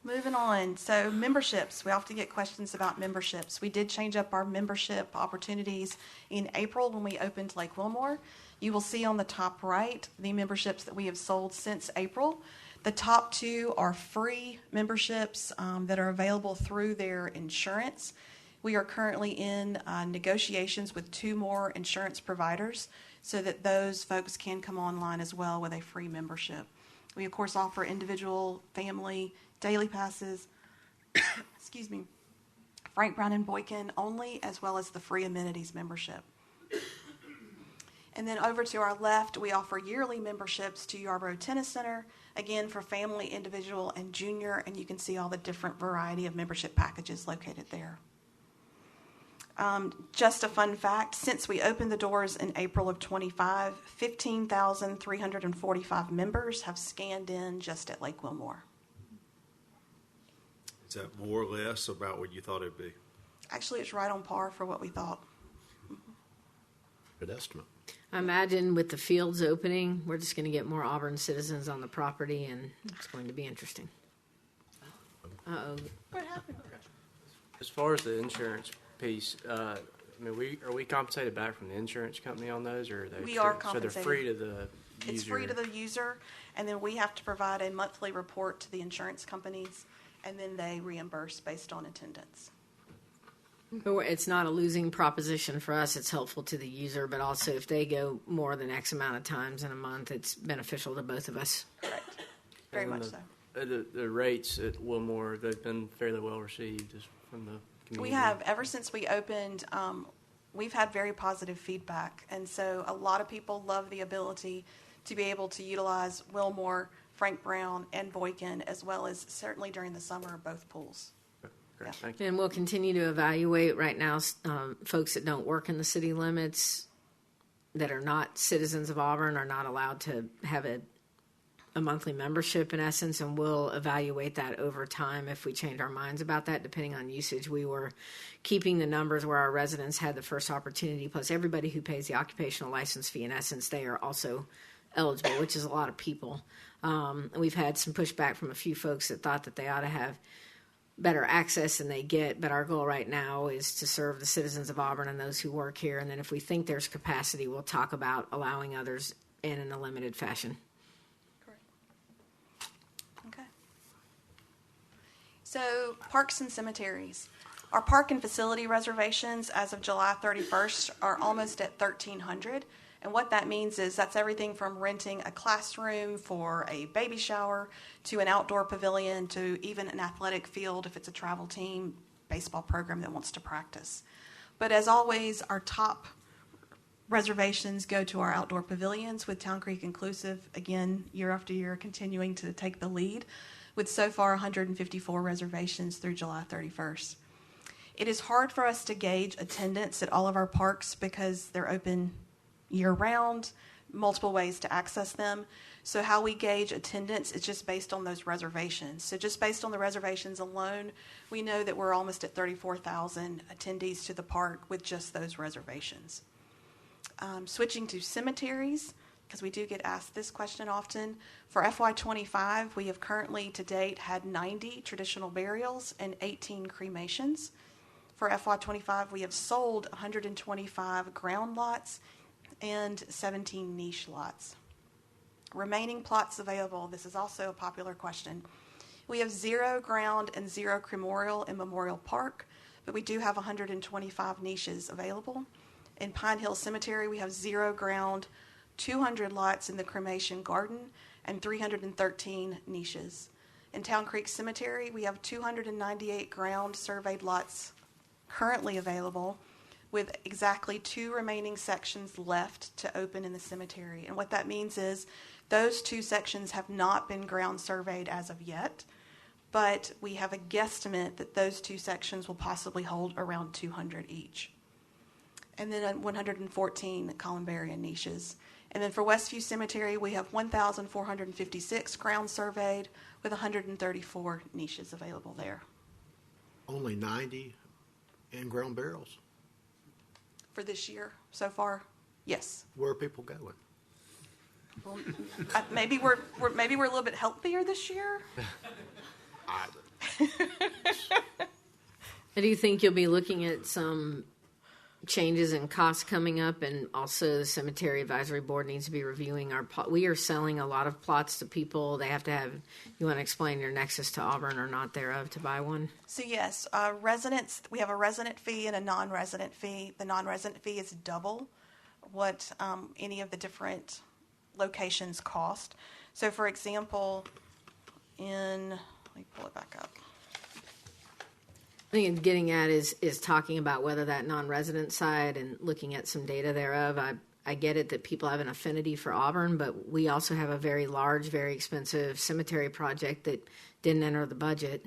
Moving on. So memberships. We often get questions about memberships. We did change up our membership opportunities in April when we opened Lake Wilmore. You will see on the top right the memberships that we have sold since April. The top two are free memberships that are available through their insurance. We are currently in negotiations with 2 more insurance providers so that those folks can come online as well with a free membership. We, of course, offer individual, family, daily passes, excuse me, Frank Brown and Boykin only, as well as the free amenities membership. And then over to our left, we offer yearly memberships to Yarborough Tennis Center, again for family, individual, and junior, and you can see all the different variety of membership packages located there. Just a fun fact, since we opened the doors in April of 25, 15,345 members have scanned in just at Lake Wilmore. Is that more or less about what you thought it'd be? Actually, it's right on par for what we thought. Good estimate. I imagine with the fields opening, we're just going to get more Auburn citizens on the property, and it's going to be interesting. Uh-oh. What happened? As far as the insurance piece, are we compensated back from the insurance company on those, or are they? We are So compensated. they're free to the user. It's free to the user, and then we have to provide a monthly report to the insurance companies, and then they reimburse based on attendance. It's not a losing proposition for us. It's helpful to the user, but also if they go more than X amount of times in a month, it's beneficial to both of us. Correct. Very And much the, so. The rates at Wilmore, they've been fairly well received from the community. We have. Ever since we opened, we've had very positive feedback, and so a lot of people love the ability to be able to utilize Wilmore, Frank Brown, and Boykin, as well as certainly during the summer, both pools. Great, Yeah. thank you. And we'll continue to evaluate right now folks that don't work in the city limits that are not citizens of Auburn are not allowed to have a monthly membership in essence, and we'll evaluate that over time if we change our minds about that depending on usage. We were keeping the numbers where our residents had the first opportunity, plus everybody who pays the occupational license fee in essence, they are also eligible, which is a lot of people. We've had some pushback from a few folks that thought that they ought to have better access than they get, but our goal right now is to serve the citizens of Auburn and those who work here, and then if we think there's capacity, we'll talk about allowing others in a limited fashion. Correct. Okay. So, parks and cemeteries. Our park and facility reservations as of July 31st are almost at 1,300. And what that means is that's everything from renting a classroom for a baby shower to an outdoor pavilion to even an athletic field if it's a travel team, baseball program that wants to practice. But as always, our top reservations go to our outdoor pavilions, with Town Creek Inclusive, again, year after year, continuing to take the lead, with so far 154 reservations through July 31st. It is hard for us to gauge attendance at all of our parks because they're open year-round, multiple ways to access them. So how we gauge attendance is just based on those reservations. So just based on the reservations alone, we know that we're almost at 34,000 attendees to the park with just those reservations. Switching to cemeteries, because we do get asked this question often. For FY25, we have currently to date had 90 traditional burials and 18 cremations. For FY25, we have sold 125 ground lots and 17 niche lots. Remaining plots available, this is also a popular question. We have 0 ground and 0 cremorial in Memorial Park, but we do have 125 niches available. In Pine Hill Cemetery, we have 0 ground, 200 lots in the cremation garden, and 313 niches. In Town Creek Cemetery, we have 298 ground surveyed lots currently available, with exactly 2 remaining sections left to open in the cemetery. And what that means is those 2 sections have not been ground surveyed as of yet, but we have a guesstimate that those 2 sections will possibly hold around 200 each. And then 114 columbarium niches. And then for Westview Cemetery, we have 1,456 ground surveyed with 134 niches available there. Only 90 in-ground barrels? For this year so far, yes. Where are people going? Well, maybe we're a little bit healthier this year. Do you think you'll be looking at some changes in costs coming up, and also the Cemetery Advisory Board needs to be reviewing our plot? We are selling a lot of plots to people. They have to have, you want to explain your nexus to Auburn or not thereof to buy one? So yes, residents, we have a resident fee and a non-resident fee. The non-resident fee is double what any of the different locations cost. So for example, let me pull it back up. I think getting at is talking about whether that non-resident side and looking at some data thereof. I get it that people have an affinity for Auburn, but we also have a very large, very expensive cemetery project that didn't enter the budget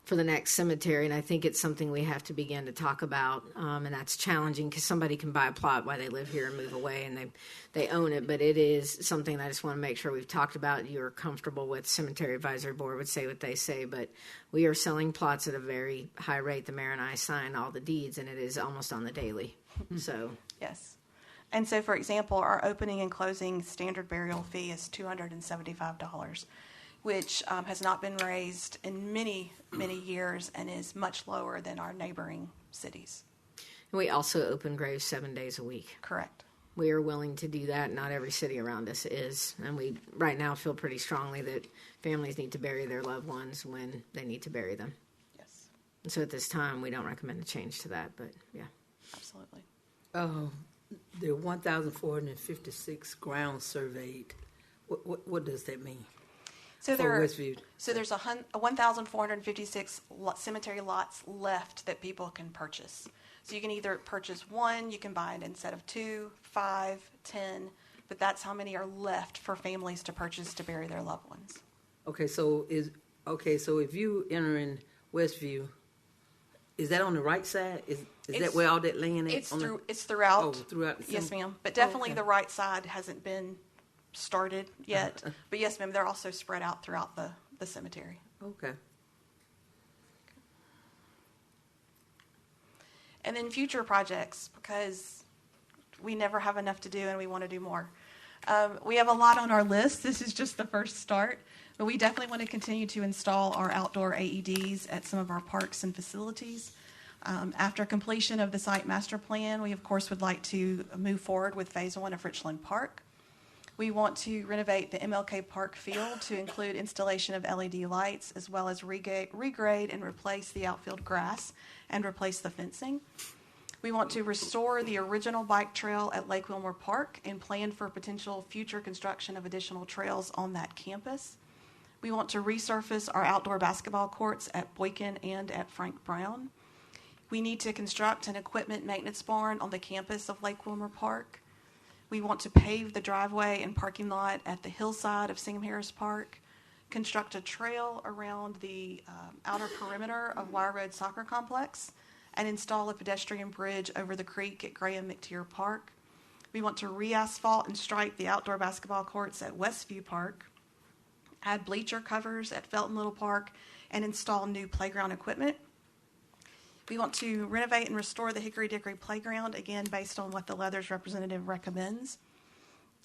for the next cemetery, and I think it's something we have to begin to talk about, and that's challenging because somebody can buy a plot while they live here and move away and they own it, but it is something I just want to make sure we've talked about. You're comfortable with. Cemetery Advisory Board would say what they say, but we are selling plots at a very high rate. The mayor and I sign all the deeds, and it is almost on the daily. So yes. And so, for example, our opening and closing standard burial fee is $275. Which has not been raised in many, many years and is much lower than our neighboring cities. And we also open graves 7 days a week. Correct. We are willing to do that. Not every city around us is. And we right now feel pretty strongly that families need to bury their loved ones when they need to bury them. Yes. And so at this time, we don't recommend a change to that, but yeah. Absolutely. There are 1,456 ground surveyed. What does that mean? So there's 1,456 cemetery lots left that people can purchase. So you can either purchase 1, you can buy it instead of 2, 5, 10, but that's how many are left for families to purchase to bury their loved ones. So if you enter in Westview, is that on the right side? Is that where all that land is? It's throughout. Oh, throughout. Yes, ma'am. But definitely the right side hasn't been started yet. But yes, ma'am, they're also spread out throughout the cemetery. Okay. And then future projects, because we never have enough to do and we want to do more. We have a lot on our list. This is just the first start. But we definitely want to continue to install our outdoor AEDs at some of our parks and facilities. After completion of the site master plan, we, of course, would like to move forward with Phase 1 of Richland Park. We want to renovate the MLK Park field to include installation of LED lights, as well as regrade and replace the outfield grass and replace the fencing. We want to restore the original bike trail at Lake Wilmore Park and plan for potential future construction of additional trails on that campus. We want to resurface our outdoor basketball courts at Boykin and at Frank Brown. We need to construct an equipment maintenance barn on the campus of Lake Wilmore Park. We want to pave the driveway and parking lot at the hillside of Singham Harris Park, construct a trail around the outer perimeter of Wire Road Soccer Complex, and install a pedestrian bridge over the creek at Graham McTier Park. We want to re-asphalt and stripe the outdoor basketball courts at Westview Park, add bleacher covers at Felton Little Park, and install new playground equipment. We want to renovate and restore the Hickory Dickory Playground, again, based on what the Leathers representative recommends.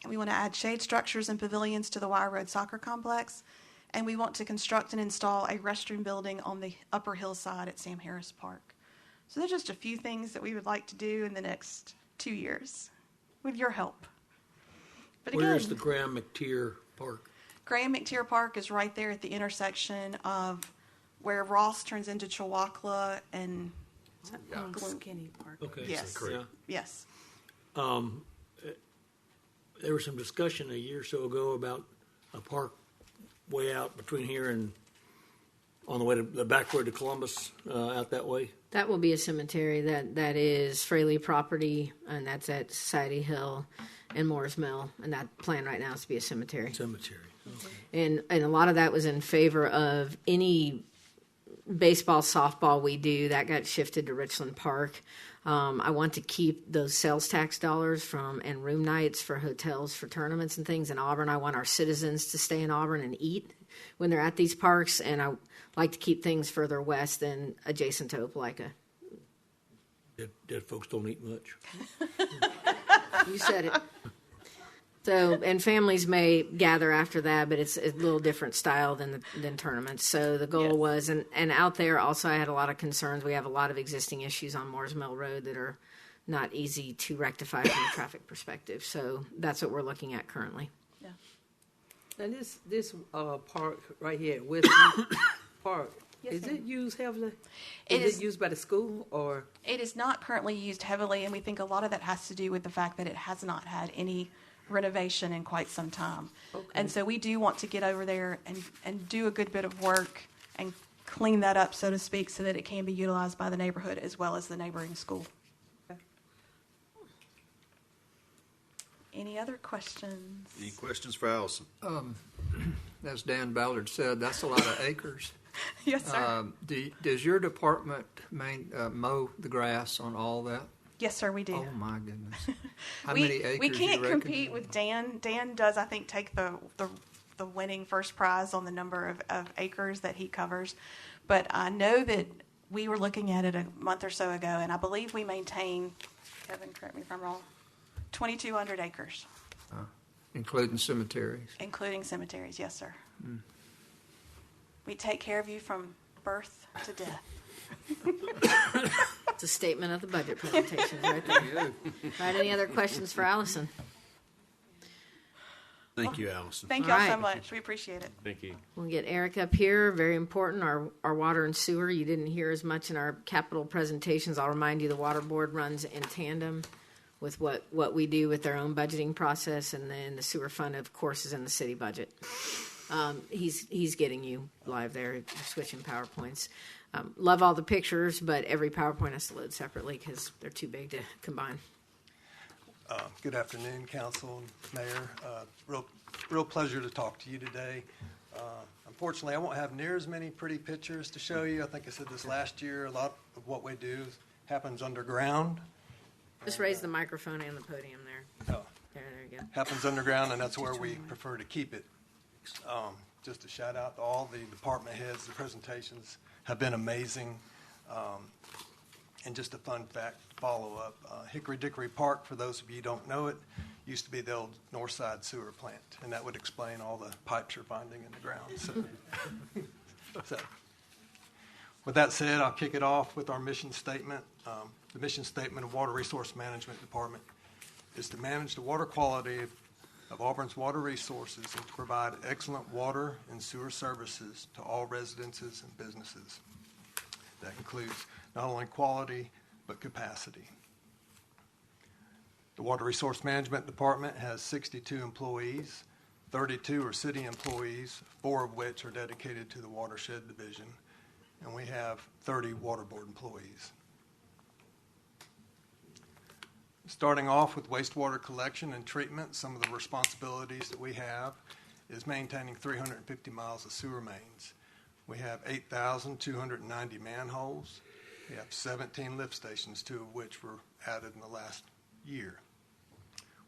And we want to add shade structures and pavilions to the Wire Road Soccer Complex. And we want to construct and install a restroom building on the upper hillside at Sam Harris Park. So there's just a few things that we would like to do in the next 2 years with your help. But again, where's the Graham McTier Park? Graham McTier Park is right there at the intersection of where Ross turns into Chewacla and Skinny Park. Okay. Yes. Yeah. Yes. There was some discussion a year or so ago about a park way out between here and on the way to the back road to Columbus, out that way. That will be a cemetery. That is Fraley property, and that's at Society Hill and Moore's Mill. And that plan right now is to be a cemetery. Cemetery. Okay. And a lot of that was in favor of any baseball, softball we do. That got shifted to Richland Park. I want to keep those sales tax dollars and room nights for hotels for tournaments and things in Auburn. I want our citizens to stay in Auburn and eat when they're at these parks, and I like to keep things further west and adjacent to Opelika. Dead folks don't eat much. You said it. So, and families may gather after that, but it's a little different style than tournaments. So the goal was, and out there also I had a lot of concerns. We have a lot of existing issues on Moore's Mill Road that are not easy to rectify from a traffic perspective. So that's what we're looking at currently. Yeah. And this park right here at Westview Park, is it used heavily? Is it used by the school or? It is not currently used heavily, and we think a lot of that has to do with the fact that it has not had any renovation in quite some time. Okay. And so we do want to get over there and do a good bit of work and clean that up, so to speak, so that it can be utilized by the neighborhood as well as the neighboring school. Okay. Any other questions? Any questions for Allison? As Dan Ballard said, that's a lot of acres. Yes, sir. Does your department mow the grass on all that? Yes, sir, we do. Oh, my goodness. How many acres? We can't compete with Dan. Dan does, I think, take the winning first prize on the number of acres that he covers. But I know that we were looking at it a month or so ago, and I believe we maintain, Kevin, correct me if I'm wrong, 2,200 acres. Including cemeteries? Including cemeteries, yes, sir. Mm. We take care of you from birth to death. It's a statement of the budget presentation right there. All right, any other questions for Allison? Thank you, Allison. Thank y'all so much. We appreciate it. Thank you. We'll get Eric up here. Very important, our water and sewer. You didn't hear as much in our capital presentations. I'll remind you the water board runs in tandem with what we do with their own budgeting process, and then the sewer fund, of course, is in the city budget. He's getting you live there, switching PowerPoints. Love all the pictures, but every PowerPoint has to load separately because they're too big to combine. Good afternoon, Council and Mayor. Real pleasure to talk to you today. Unfortunately, I won't have near as many pretty pictures to show you. I think I said this last year. A lot of what we do happens underground. Just raise the microphone and the podium there. Oh. There you go. Happens underground, and that's where we prefer to keep it. Just a shout out to all the department heads. The presentations have been amazing. And just a fun fact to follow up, Hickory Dickory Park, for those of you who don't know it, used to be the old Northside sewer plant, and that would explain all the pipes you're finding in the ground. So with that said, I'll kick it off with our mission statement. The mission statement of Water Resource Management Department is to manage the water quality of Auburn's water resources and to provide excellent water and sewer services to all residences and businesses. That includes not only quality, but capacity. The Water Resource Management Department has 62 employees. 32 are city employees, 4 of which are dedicated to the watershed division, and we have 30 water board employees. Starting off with wastewater collection and treatment, some of the responsibilities that we have is maintaining 350 miles of sewer mains. We have 8,290 manholes. We have 17 lift stations, 2 of which were added in the last year.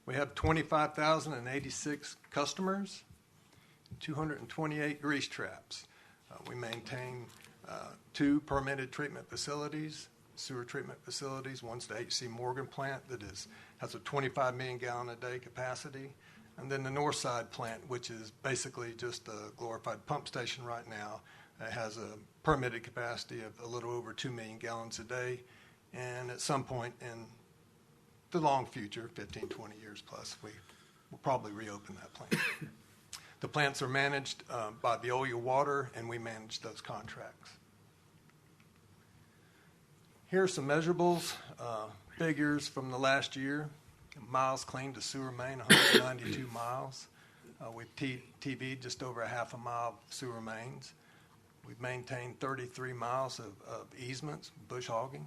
We have 25,086 customers, 228 grease traps. We maintain 2 permitted treatment facilities, sewer treatment facilities. One's the H.C. Morgan plant that has a 25 million gallon a day capacity. And then the North Side plant, which is basically just a glorified pump station right now. It has a permitted capacity of a little over 2 million gallons a day. And at some point in the long future, 15, 20 years plus, we will probably reopen that plant. The plants are managed by Veolia Water, and we manage those contracts. Here are some measurables, figures from the last year. Miles cleaned to sewer main, 192 miles. We've TV'd just over a half a mile of sewer mains. We've maintained 33 miles of easements, bush hogging.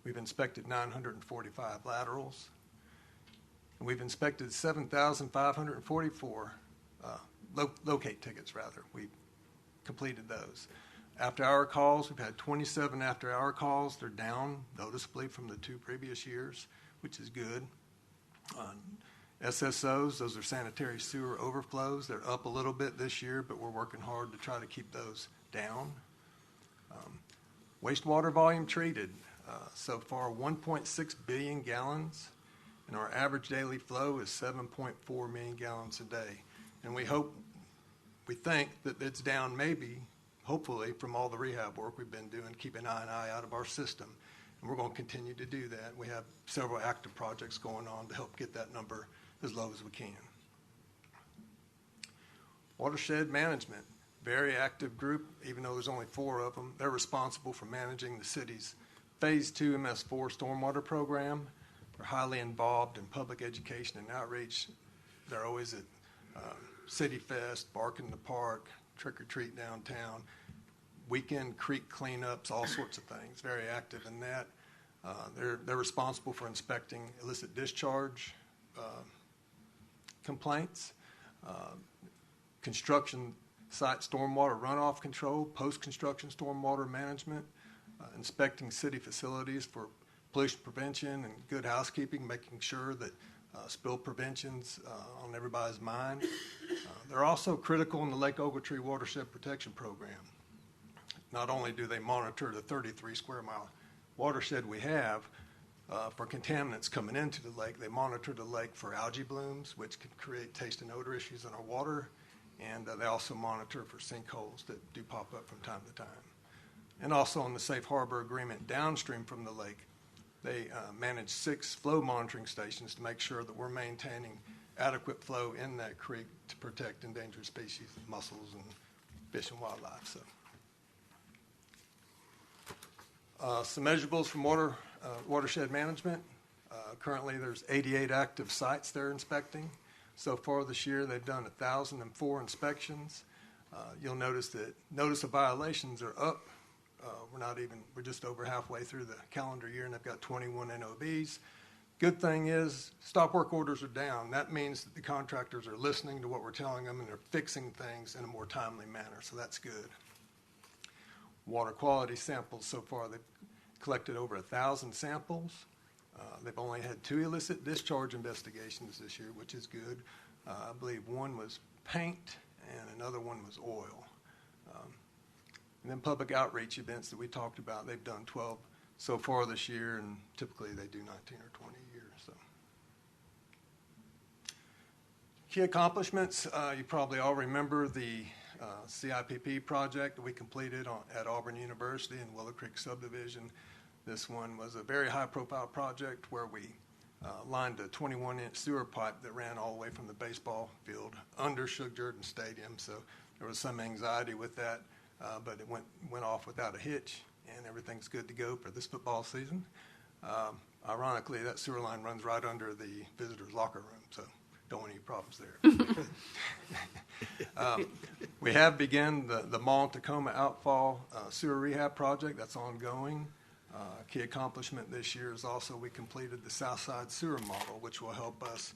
We've inspected 945 laterals. And we've inspected 7,544 locate tickets, rather. We've completed those. After-hour calls, we've had 27 after-hour calls. They're down noticeably from the 2 previous years, which is good. SSOs, those are sanitary sewer overflows. They're up a little bit this year, but we're working hard to try to keep those down. Wastewater volume treated. So far, 1.6 billion gallons, and our average daily flow is 7.4 million gallons a day. And we think that it's down maybe, hopefully, from all the rehab work we've been doing, keeping an eye out of our system. And we're going to continue to do that. We have several active projects going on to help get that number as low as we can. Watershed management, very active group, even though there's only 4 of them. They're responsible for managing the city's Phase 2 MS4 stormwater program. They're highly involved in public education and outreach. They're always at City Fest, Bark in the Park, Trick or Treat downtown, weekend creek cleanups, all sorts of things. Very active in that. They're responsible for inspecting illicit discharge complaints, construction site stormwater runoff control, post-construction stormwater management, inspecting city facilities for pollution prevention and good housekeeping, making sure that spill prevention's on everybody's mind. They're also critical in the Lake Ogletree Watershed Protection Program. Not only do they monitor the 33 square mile watershed we have for contaminants coming into the lake, they monitor the lake for algae blooms, which can create taste and odor issues in our water, and they also monitor for sinkholes that do pop up from time to time. And also on the Safe Harbor Agreement downstream from the lake, they manage 6 flow monitoring stations to make sure that we're maintaining adequate flow in that creek to protect endangered species, mussels, and fish and wildlife. So, some measurables from watershed management. Currently, there's 88 active sites they're inspecting. So far this year, they've done 1,004 inspections. You'll notice that notice of violations are up. We're just over halfway through the calendar year, and they've got 21 NOVs. Good thing is, stop work orders are down. That means that the contractors are listening to what we're telling them, and they're fixing things in a more timely manner, so that's good. Water quality samples, so far they've collected over 1,000 samples. They've only had 2 illicit discharge investigations this year, which is good. I believe one was paint and another one was oil. And then public outreach events that we talked about, they've done 12 so far this year, and typically they do 19 or 20 a year. So, key accomplishments, you probably all remember the CIPP project that we completed at Auburn University in Willow Creek subdivision. This one was a very high-profile project where we lined a 21-inch sewer pipe that ran all the way from the baseball field under Shug Jordan Stadium. So there was some anxiety with that, but it went off without a hitch, and everything's good to go for this football season. Ironically, that sewer line runs right under the visitors' locker room, so don't want any problems there. We have begun the Mall Tacoma Outfall Sewer Rehab Project. That's ongoing. A key accomplishment this year is also we completed the Southside Sewer Model, which will help us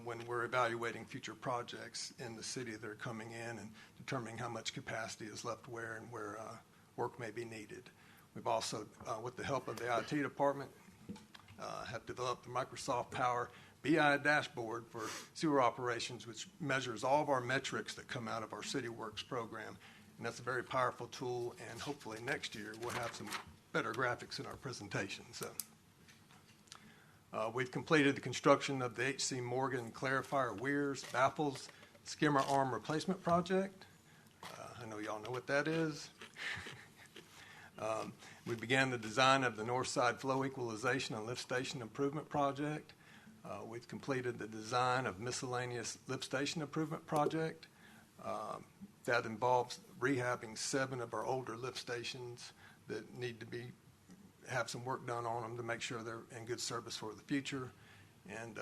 when we're evaluating future projects in the city that are coming in and determining how much capacity is left where and where work may be needed. We've also, with the help of the IT department, have developed the Microsoft Power BI dashboard for sewer operations, which measures all of our metrics that come out of our City Works program. And that's a very powerful tool, and hopefully next year we'll have some better graphics in our presentation. So we've completed the construction of the H.C. Morgan clarifier weirs, baffles, skimmer arm replacement project. I know y'all know what that is. We began the design of the North Side Flow Equalization and Lift Station Improvement Project. We've completed the design of miscellaneous lift station improvement project. That involves rehabbing 7 of our older lift stations that need to have some work done on them to make sure they're in good service for the future. And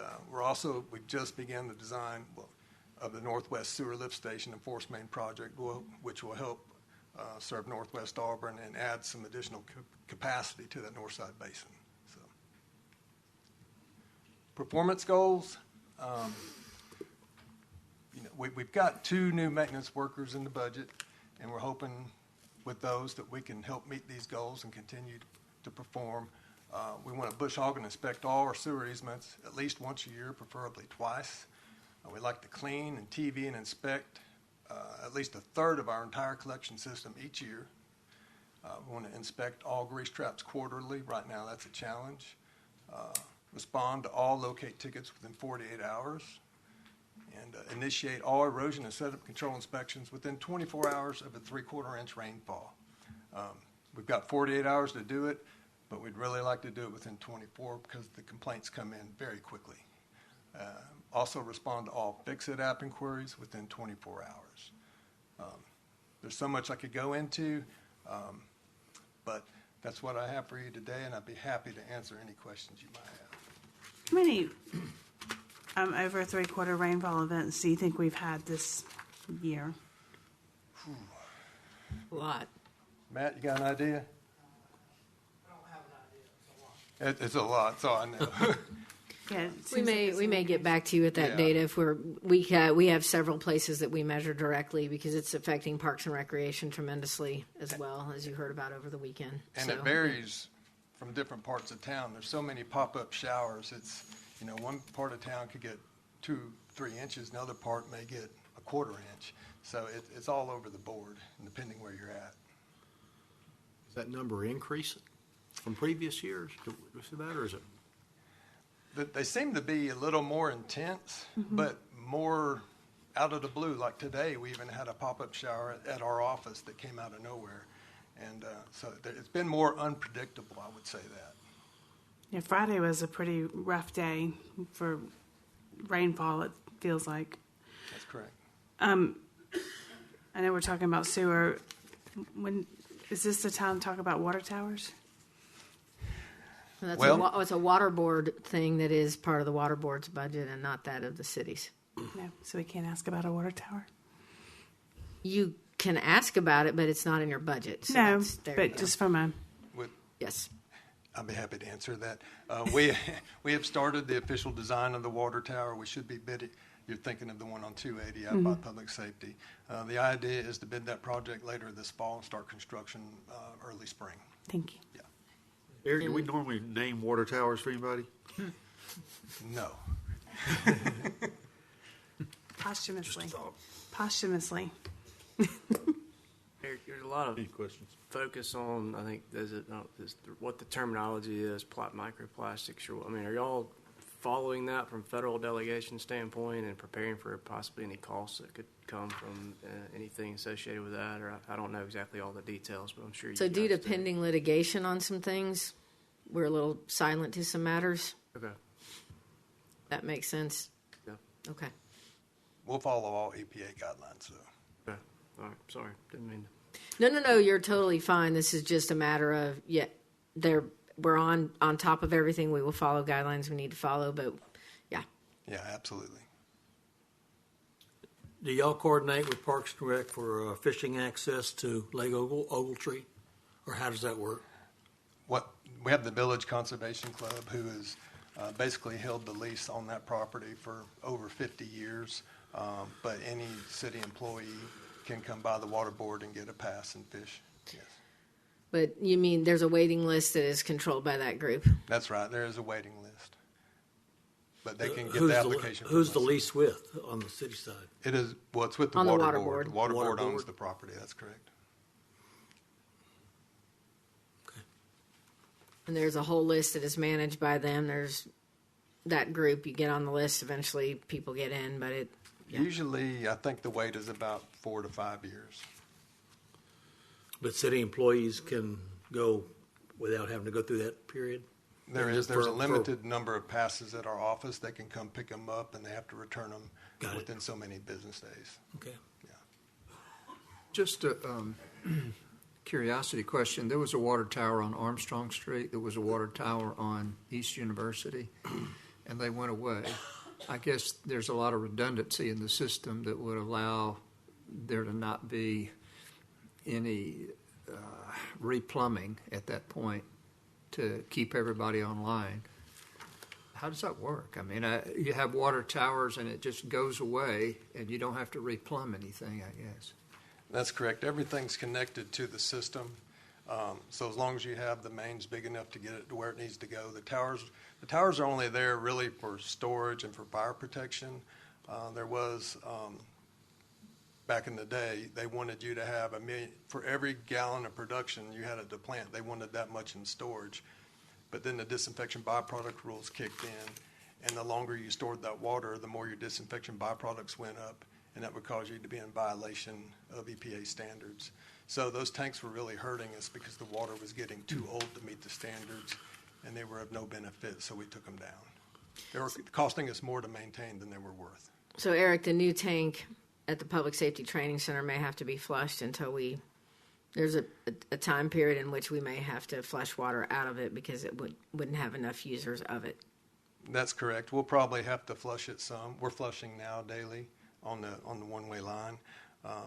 we just began the design of the Northwest Sewer Lift Station and Force Main Project, which will help serve Northwest Auburn and add some additional capacity to that North Side Basin. So, performance goals. We've got 2 new maintenance workers in the budget, and we're hoping with those that we can help meet these goals and continue to perform. We want to bush hog and inspect all our sewer easements at least once a year, preferably twice. We like to clean and TV and inspect at least a third of our entire collection system each year. We want to inspect all grease traps quarterly. Right now, that's a challenge. Respond to all locate tickets within 48 hours. And initiate all erosion and setup control inspections within 24 hours of a 3/4-inch rainfall. We've got 48 hours to do it, but we'd really like to do it within 24 because the complaints come in very quickly. Also respond to all Fix-It app inquiries within 24 hours. There's so much I could go into, but that's what I have for you today, and I'd be happy to answer any questions you might have. How many over 3/4 rainfall events do you think we've had this year? A lot. Matt, you got an idea? I don't have an idea. It's a lot, so I know. Yeah, We may get back to you with that data if we have several places that we measure directly because it's affecting Parks and Recreation tremendously as well, as you heard about over the weekend. And it varies from different parts of town. There's so many pop-up showers. It's, one part of town could get 2-3 inches, another part may get a 1/4 inch. So it's all over the board, depending where you're at. Is that number increasing from previous years? Do we see that, or is it? They seem to be a little more intense, but more out of the blue. Like today, we even had a pop-up shower at our office that came out of nowhere. And so it's been more unpredictable, I would say that. Yeah, Friday was a pretty rough day for rainfall, it feels like. That's correct. I know we're talking about sewer. Is this the time to talk about water towers? It's a water board thing that is part of the water board's budget and not that of the city's. No, so we can't ask about a water tower? You can ask about it, but it's not in your budget. So no, but just from a... Yes. I'll be happy to answer that. We have started the official design of the water tower. We should be bidding. You're thinking of the one on 280 out by Public Safety. The idea is to bid that project later this fall and start construction early spring. Thank you. Yeah. Eric, do we normally name water towers for anybody? No. Posthumously. Eric, there's a lot of focus on, I think, what the terminology is, microplastics. Are y'all following that from federal delegation standpoint and preparing for possibly any costs that could come from anything associated with that? Or I don't know exactly all the details, but I'm sure you So due to do. pending litigation on some things, we're a little silent to some matters. Okay. That makes sense. Yeah. Okay. We'll follow all EPA guidelines, so. Okay. All right. Sorry. Didn't mean to. No. You're totally fine. This is just a matter of, we're on top of everything. We will follow guidelines we need to follow, but yeah. Yeah, absolutely. Do y'all coordinate with Parks and Rec for fishing access to Lake Ogletree, or how does that work? We have the Village Conservation Club, who has basically held the lease on that property for over 50 years. But any city employee can come by the water board and get a pass and fish. Yes. But you mean there's a waiting list that is controlled by that group? That's right. There is a waiting list. But they can get Who's the application. Who's the lease with on the city side? It is, well, it's with the On the water water board. board. The water Water board owns board? the property. That's correct. And there's a whole list that is managed by them. There's that group. You get on the list. Eventually, people get in, but it. Yeah. Usually, I think the wait is about 4 to 5 years. But city employees can go without having to go through that period? There's a limited number of passes at our office. They can come pick them up, and they have to return them within so many business days. Okay. Yeah. Just a curiosity question. There was a water tower on Armstrong Street. There was a water tower on East University, and they went away. I guess there's a lot of redundancy in the system that would allow there to not be any replumbing at that point to keep everybody online. How does that work? I mean, you have water towers and it just goes away and you don't have to replumb anything, I guess. That's correct. Everything's connected to the system. So as long as you have the mains big enough to get it to where it needs to go, the towers are only there really for storage and for fire protection. There was, back in the day, they wanted you to have for every gallon of production you had at the plant, they wanted that much in storage. But then the disinfection byproduct rules kicked in, and the longer you stored that water, the more your disinfection byproducts went up, and that would cause you to be in violation of EPA standards. So those tanks were really hurting us because the water was getting too old to meet the standards, and they were of no benefit, so we took them down. They were costing us more to maintain than they were worth. So, Eric, the new tank at the Public Safety Training Center may have to be flushed until there's a time period in which we may have to flush water out of it because it wouldn't have enough users of it. That's correct. We'll probably have to flush it some. We're flushing now daily on the one-way line,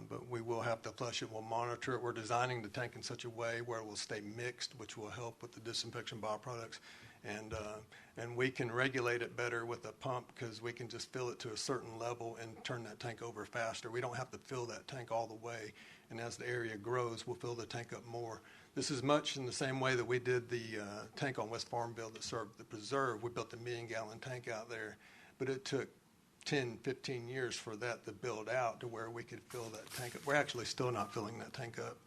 but we will have to flush it. We'll monitor it. We're designing the tank in such a way where it will stay mixed, which will help with the disinfection byproducts. And we can regulate it better with a pump because we can just fill it to a certain level and turn that tank over faster. We don't have to fill that tank all the way. And as the area grows, we'll fill the tank up more. This is much in the same way that we did the tank on West Farmville that served the preserve. We built a 1 million-gallon tank out there, but it took 10, 15 years for that to build out to where we could fill that tank up. We're actually still not filling that tank up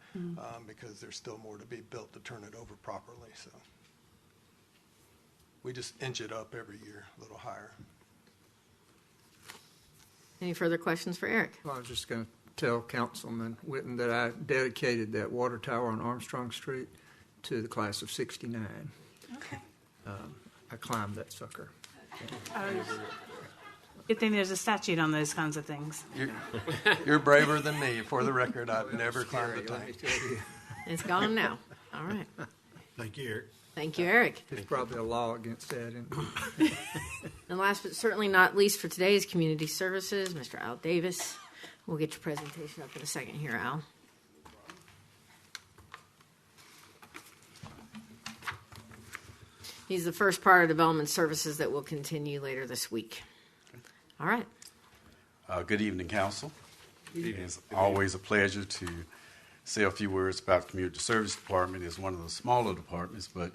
because there's still more to be built to turn it over properly. So we just inch it up every year a little higher. Any further questions for Eric? Well, I was just going to tell Councilman Witten that I dedicated that water tower on Armstrong Street to the class of '69. Okay. I climbed that sucker. Good thing there's a statute on those kinds of things. You're braver than me. For the record, I've never climbed a tank. It's gone now. All right. Thank you, Eric. Thank you, Eric. There's probably a law against that. And last but certainly not least for today's community services, Mr. Al Davis. We'll get your presentation up in a second here, Al. He's the first part of development services that will continue later this week. All right. Good evening, Council. It's always a pleasure to say a few words about the Community Service Department. It's one of the smaller departments, but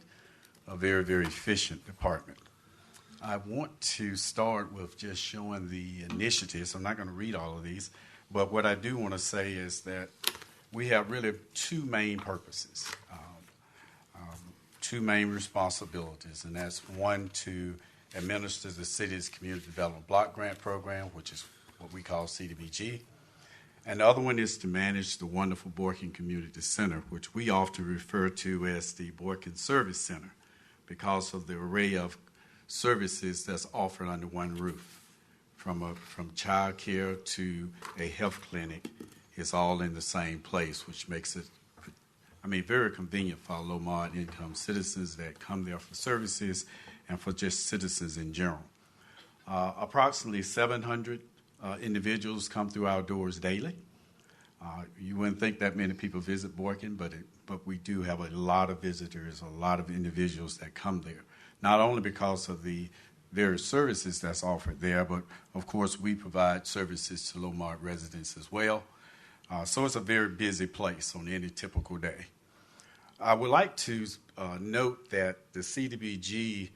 a very, very efficient department. I want to start with just showing the initiatives. I'm not going to read all of these, but what I do want to say is that we have really two main purposes, two main responsibilities, and that's one to administer the city's Community Development Block Grant Program, which is what we call CDBG. And the other one is to manage the wonderful Boykin Community Center, which we often refer to as the Boykin Service Center because of the array of services that's offered under one roof. From child care to a health clinic, it's all in the same place, which makes it, very convenient for our low income citizens that come there for services and for just citizens in general. Approximately 700 individuals come through our doors daily. You wouldn't think that many people visit Boykin, but we do have a lot of visitors, a lot of individuals that come there, not only because of the various services that's offered there, but of course we provide services to low-moderate residents as well. So it's a very busy place on any typical day. I would like to note that the CDBG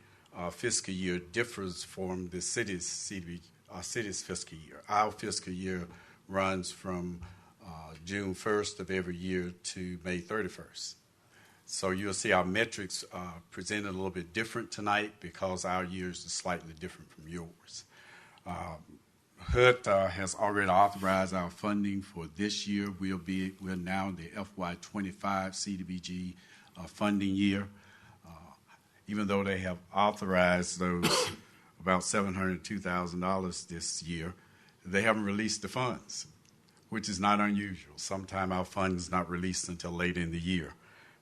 fiscal year differs from the city's fiscal year. Our fiscal year runs from June 1st of every year to May 31st. So you'll see our metrics presented a little bit different tonight because our years are slightly different from yours. HUD has already authorized our funding for this year. We're now in the FY25 CDBG funding year. Even though they have authorized those about $702,000 this year, they haven't released the funds, which is not unusual. Sometimes our funds not released until later in the year,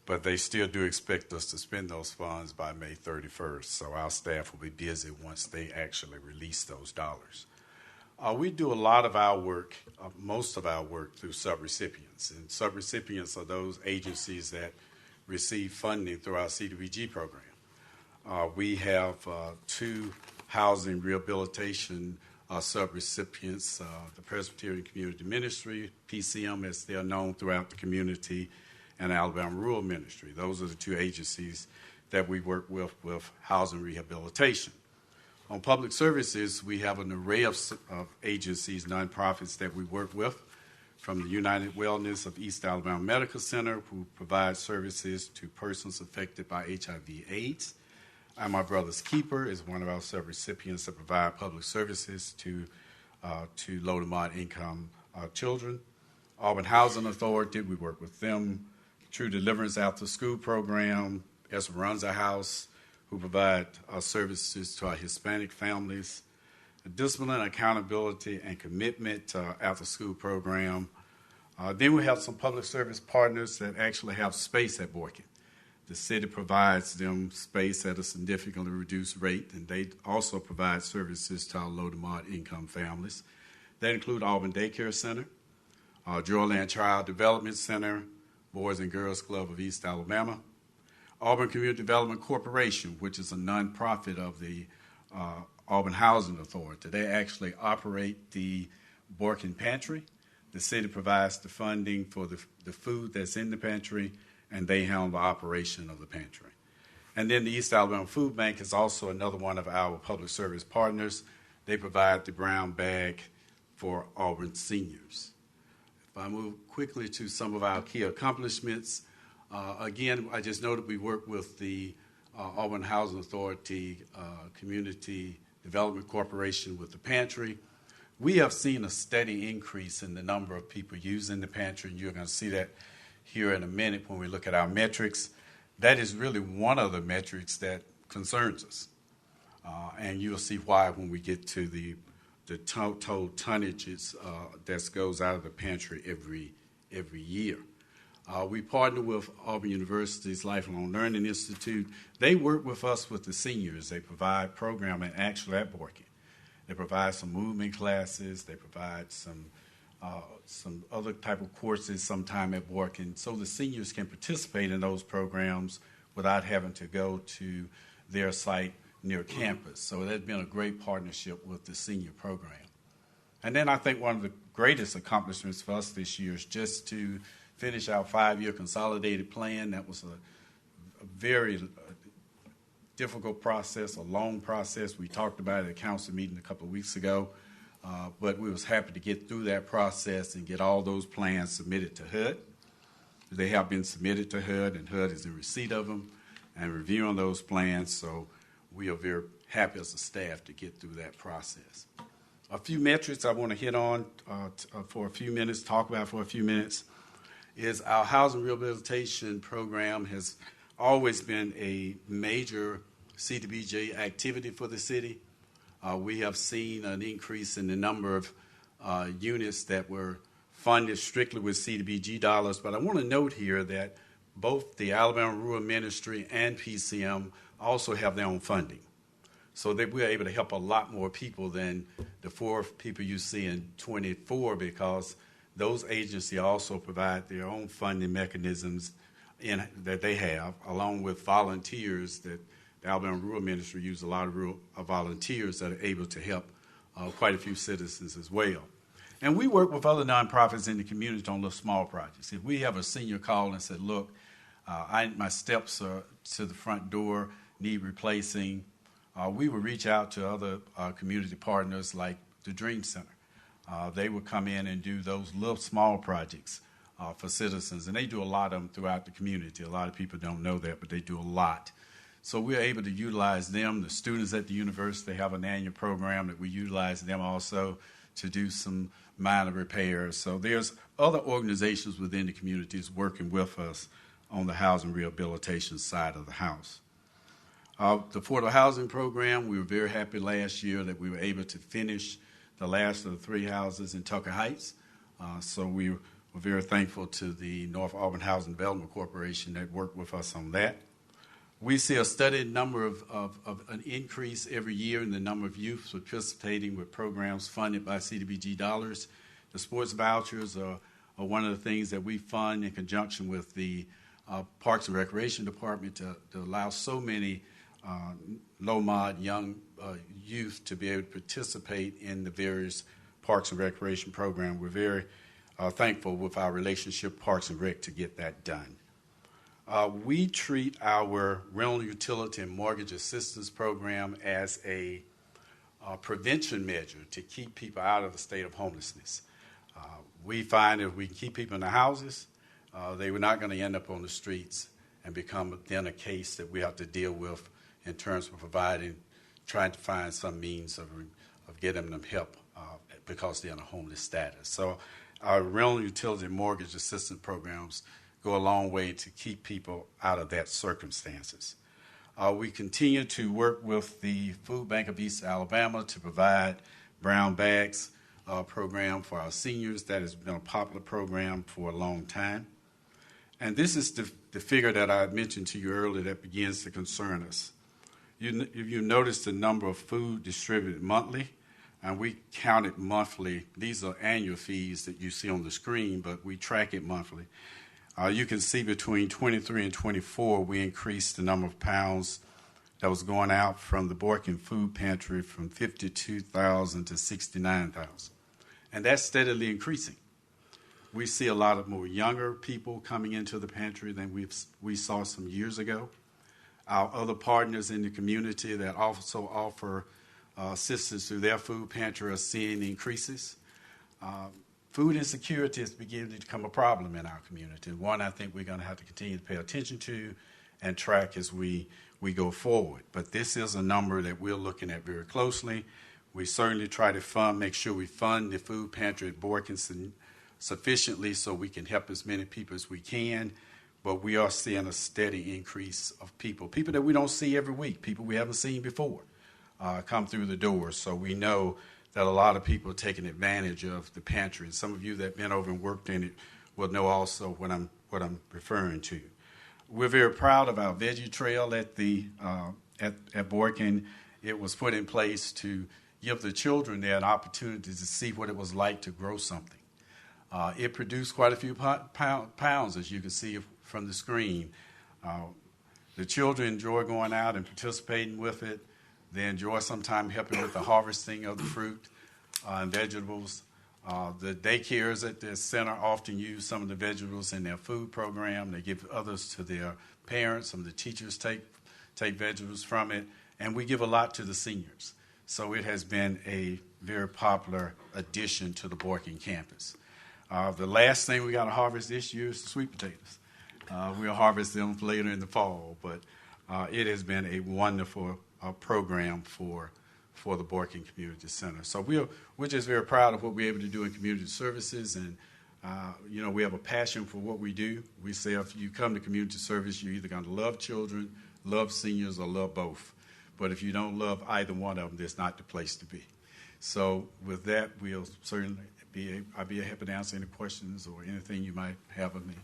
but they still do expect us to spend those funds by May 31st. So our staff will be busy once they actually release those dollars. We do a lot of our work, most of our work, through subrecipients. And subrecipients are those agencies that receive funding through our CDBG program. We have 2 housing rehabilitation subrecipients, the Presbyterian Community Ministry, PCM as they are known throughout the community, and Alabama Rural Ministry. Those are the 2 agencies that we work with housing rehabilitation. On public services, we have an array of agencies, nonprofits that we work with, from the United Wellness of East Alabama Medical Center, who provide services to persons affected by HIV/AIDS. And My Brother's Keeper is one of our subrecipients that provide public services to low to moderate income children. Auburn Housing Authority, we work with them. True Deliverance After School Program, Esperanza House, who provide services to our Hispanic families. The Discipline, Accountability, and Commitment After School Program. Then we have some public service partners that actually have space at Boykin. The city provides them space at a significantly reduced rate, and they also provide services to our low to moderate income families. That include Auburn Daycare Center, Joyland Child Development Center, Boys and Girls Club of East Alabama, Auburn Community Development Corporation, which is a nonprofit of the Auburn Housing Authority. They actually operate the Boykin Pantry. The city provides the funding for the food that's in the pantry, and they handle the operation of the pantry. And then the East Alabama Food Bank is also another one of our public service partners. They provide the brown bag for Auburn seniors. If I move quickly to some of our key accomplishments, again, I just noted we work with the Auburn Housing Authority Community Development Corporation with the pantry. We have seen a steady increase in the number of people using the pantry, and you're going to see that here in a minute when we look at our metrics. That is really one of the metrics that concerns us, and you'll see why when we get to the total tonnages that goes out of the pantry every year. We partner with Auburn University's Lifelong Learning Institute. They work with us with the seniors. They provide programming actually at Boykin. They provide some movement classes. They provide some other type of courses sometime at Boykin, so the seniors can participate in those programs without having to go to their site near campus. So that's been a great partnership with the senior program. And then I think one of the greatest accomplishments for us this year is just to finish our 5-year consolidated plan. That was a very difficult process, a long process. We talked about it at a council meeting a couple of weeks ago, but we was happy to get through that process and get all those plans submitted to HUD. They have been submitted to HUD, and HUD is in receipt of them and reviewing those plans, so we are very happy as a staff to get through that process. A few metrics I want to hit on for a few minutes, talk about for a few minutes, is our housing rehabilitation program has always been a major CDBG activity for the city. We have seen an increase in the number of units that were funded strictly with CDBG dollars. But I want to note here that both the Alabama Rural Ministry and PCM also have their own funding. So that we're able to help a lot more people than the 4 people you see in 24, because those agencies also provide their own funding mechanisms that they have, along with volunteers that the Alabama Rural Ministry uses a lot of volunteers that are able to help quite a few citizens as well. And we work with other nonprofits in the community on little small projects. If we have a senior call and said, look, my steps are to the front door, need replacing, we would reach out to other community partners like the Dream Center. They would come in and do those little small projects for citizens, and they do a lot of them throughout the community. A lot of people don't know that, but they do a lot. So we're able to utilize them. The students at the university, they have an annual program that we utilize them also to do some minor repairs. So there's other organizations within the communities working with us on the housing rehabilitation side of the house. The affordable housing program, we were very happy last year that we were able to finish the last of the 3 houses in Tucker Heights. So we were very thankful to the North Auburn Housing Development Corporation that worked with us on that. We see a steady number of an increase every year in the number of youth participating with programs funded by CDBG dollars. The sports vouchers are one of the things that we fund in conjunction with the Parks and Recreation Department to allow so many low-mod young youth to be able to participate in the various Parks and Recreation programs. We're very thankful with our relationship Parks and Rec to get that done. We treat our rental utility and mortgage assistance program as a prevention measure to keep people out of the state of homelessness. We find if we keep people in the houses, they were not going to end up on the streets and become then a case that we have to deal with in terms of trying to find some means of getting them help because they're in a homeless status. So our rental utility and mortgage assistance programs go a long way to keep people out of that circumstances. We continue to work with the Food Bank of East Alabama to provide brown bags program for our seniors. That has been a popular program for a long time. And this is the figure that I mentioned to you earlier that begins to concern us. If you notice the number of food distributed monthly, and we count it monthly. These are annual fees that you see on the screen, but we track it monthly. You can see between 23 and 24, we increased the number of pounds that was going out from the Boykin Food Pantry from 52,000 to 69,000. And that's steadily increasing. We see a lot of more younger people coming into the pantry than we saw some years ago. Our other partners in the community that also offer assistance through their food pantry are seeing increases. Food insecurity is beginning to become a problem in our community, and one I think we're going to have to continue to pay attention to and track as we go forward. But this is a number that we're looking at very closely. We certainly try to make sure we fund the food pantry at Boykin sufficiently so we can help as many people as we can. But we are seeing a steady increase of people that we don't see every week, people we haven't seen before, come through the door. So we know that a lot of people are taking advantage of the pantry. And some of you that have been over and worked in it will know also what I'm referring to. We're very proud of our veggie trail at Boykin. It was put in place to give the children there an opportunity to see what it was like to grow something. It produced quite a few pounds, as you can see from the screen. The children enjoy going out and participating with it. They enjoy sometimes helping with the harvesting of the fruit and vegetables. The daycares at the center often use some of the vegetables in their food program. They give others to their parents. Some of the teachers take vegetables from it. And we give a lot to the seniors. So it has been a very popular addition to the Boykin campus. The last thing we got to harvest this year is the sweet potatoes. We'll harvest them later in the fall, but it has been a wonderful program for the Boykin Community Center. So we're just very proud of what we're able to do in community services, and we have a passion for what we do. We say if you come to community service, you're either going to love children, love seniors, or love both. But if you don't love either one of them, that's not the place to be. So with that, we'll certainly I'll be happy to answer any questions or anything you might have of me.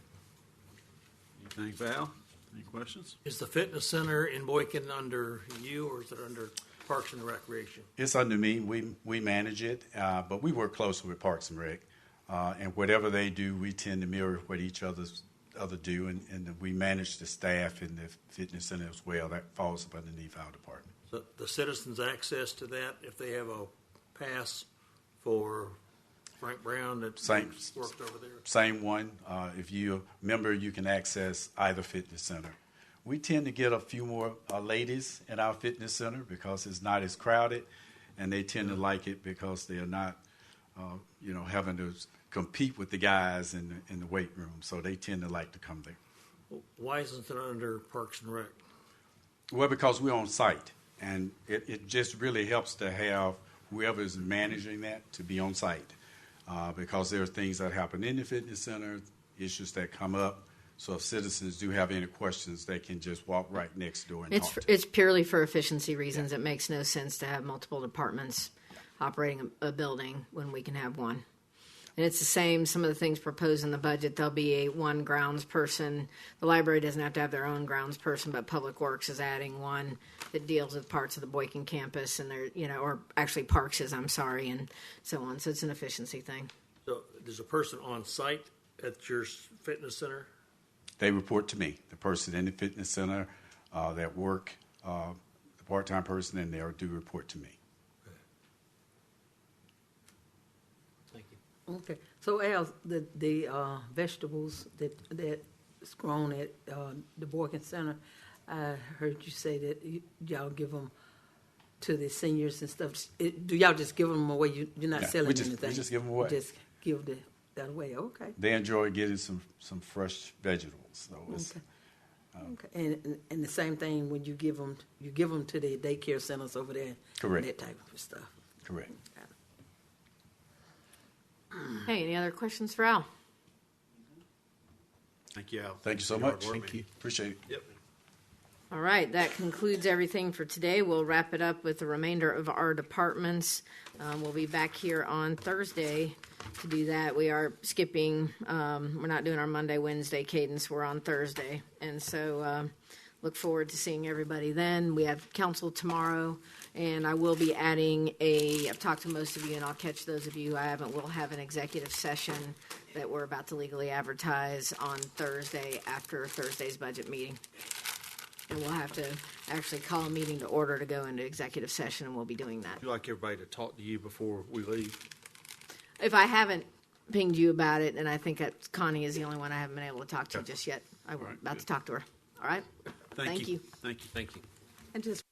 Anything, Val? Any questions? Is the fitness center in Boykin under you, or is it under Parks and Recreation? It's under me. We manage it, but we work closely with Parks and Rec. And whatever they do, we tend to mirror what each other do, and we manage the staff in the fitness center as well. That falls up underneath our department. So the citizens' access to that, if they have a pass for Frank Brown that worked over there? Same one. If you're a member, you can access either fitness center. We tend to get a few more ladies at our fitness center because it's not as crowded, and they tend to like it because they're not, having to compete with the guys in the weight room. So they tend to like to come there. Why isn't it under Parks and Rec? Well, because we're on site, and it just really helps to have whoever is managing that to be on site. Because there are things that happen in the fitness center, issues that come up. So if citizens do have any questions, they can just walk right next door and talk to It's purely for efficiency reasons. Yeah. It makes no sense to have multiple departments operating a building when we can have one. And it's the same, some of the things proposed in the budget, there'll be one grounds person. The library doesn't have to have their own grounds person, but Public Works is adding one that deals with parts of the Boykin campus, and or actually Parks is, and so on. So it's an efficiency thing. So there's a person on site at your fitness center? They report to me, the person in the fitness center that work, the part-time person in there do report to me. Okay, so Al, the vegetables that's grown at the Boykin Center, I heard you say that y'all give them to the seniors and stuff. Do y'all just give them away? You're not selling anything? We just give them away. Just give that away. Okay. They enjoy getting some fresh vegetables. So it's, okay. And the same thing when you give them to the daycare centers over there. Correct. And that type of stuff. Correct. Hey, any other questions for Al? Thank you, Al. Thank you so much. Thank you. Appreciate it. Yep. All right, that concludes everything for today. We'll wrap it up with the remainder of our departments. We'll be back here on Thursday to do that. We are skipping, we're not doing our Monday, Wednesday cadence. We're on Thursday. And so look forward to seeing everybody then. We have council tomorrow, and I will be adding I've talked to most of you, and I'll catch those of you who I haven't. We'll have an executive session that we're about to legally advertise on Thursday after Thursday's budget meeting. And we'll have to actually call a meeting to order to go into executive session, and we'll be doing that. I'd like everybody to talk to you before we leave. If I haven't pinged you about it, and I think that Connie is the only one I haven't been able to talk to just yet. I'm about to talk to her. All right? Thank you. Thank you. And just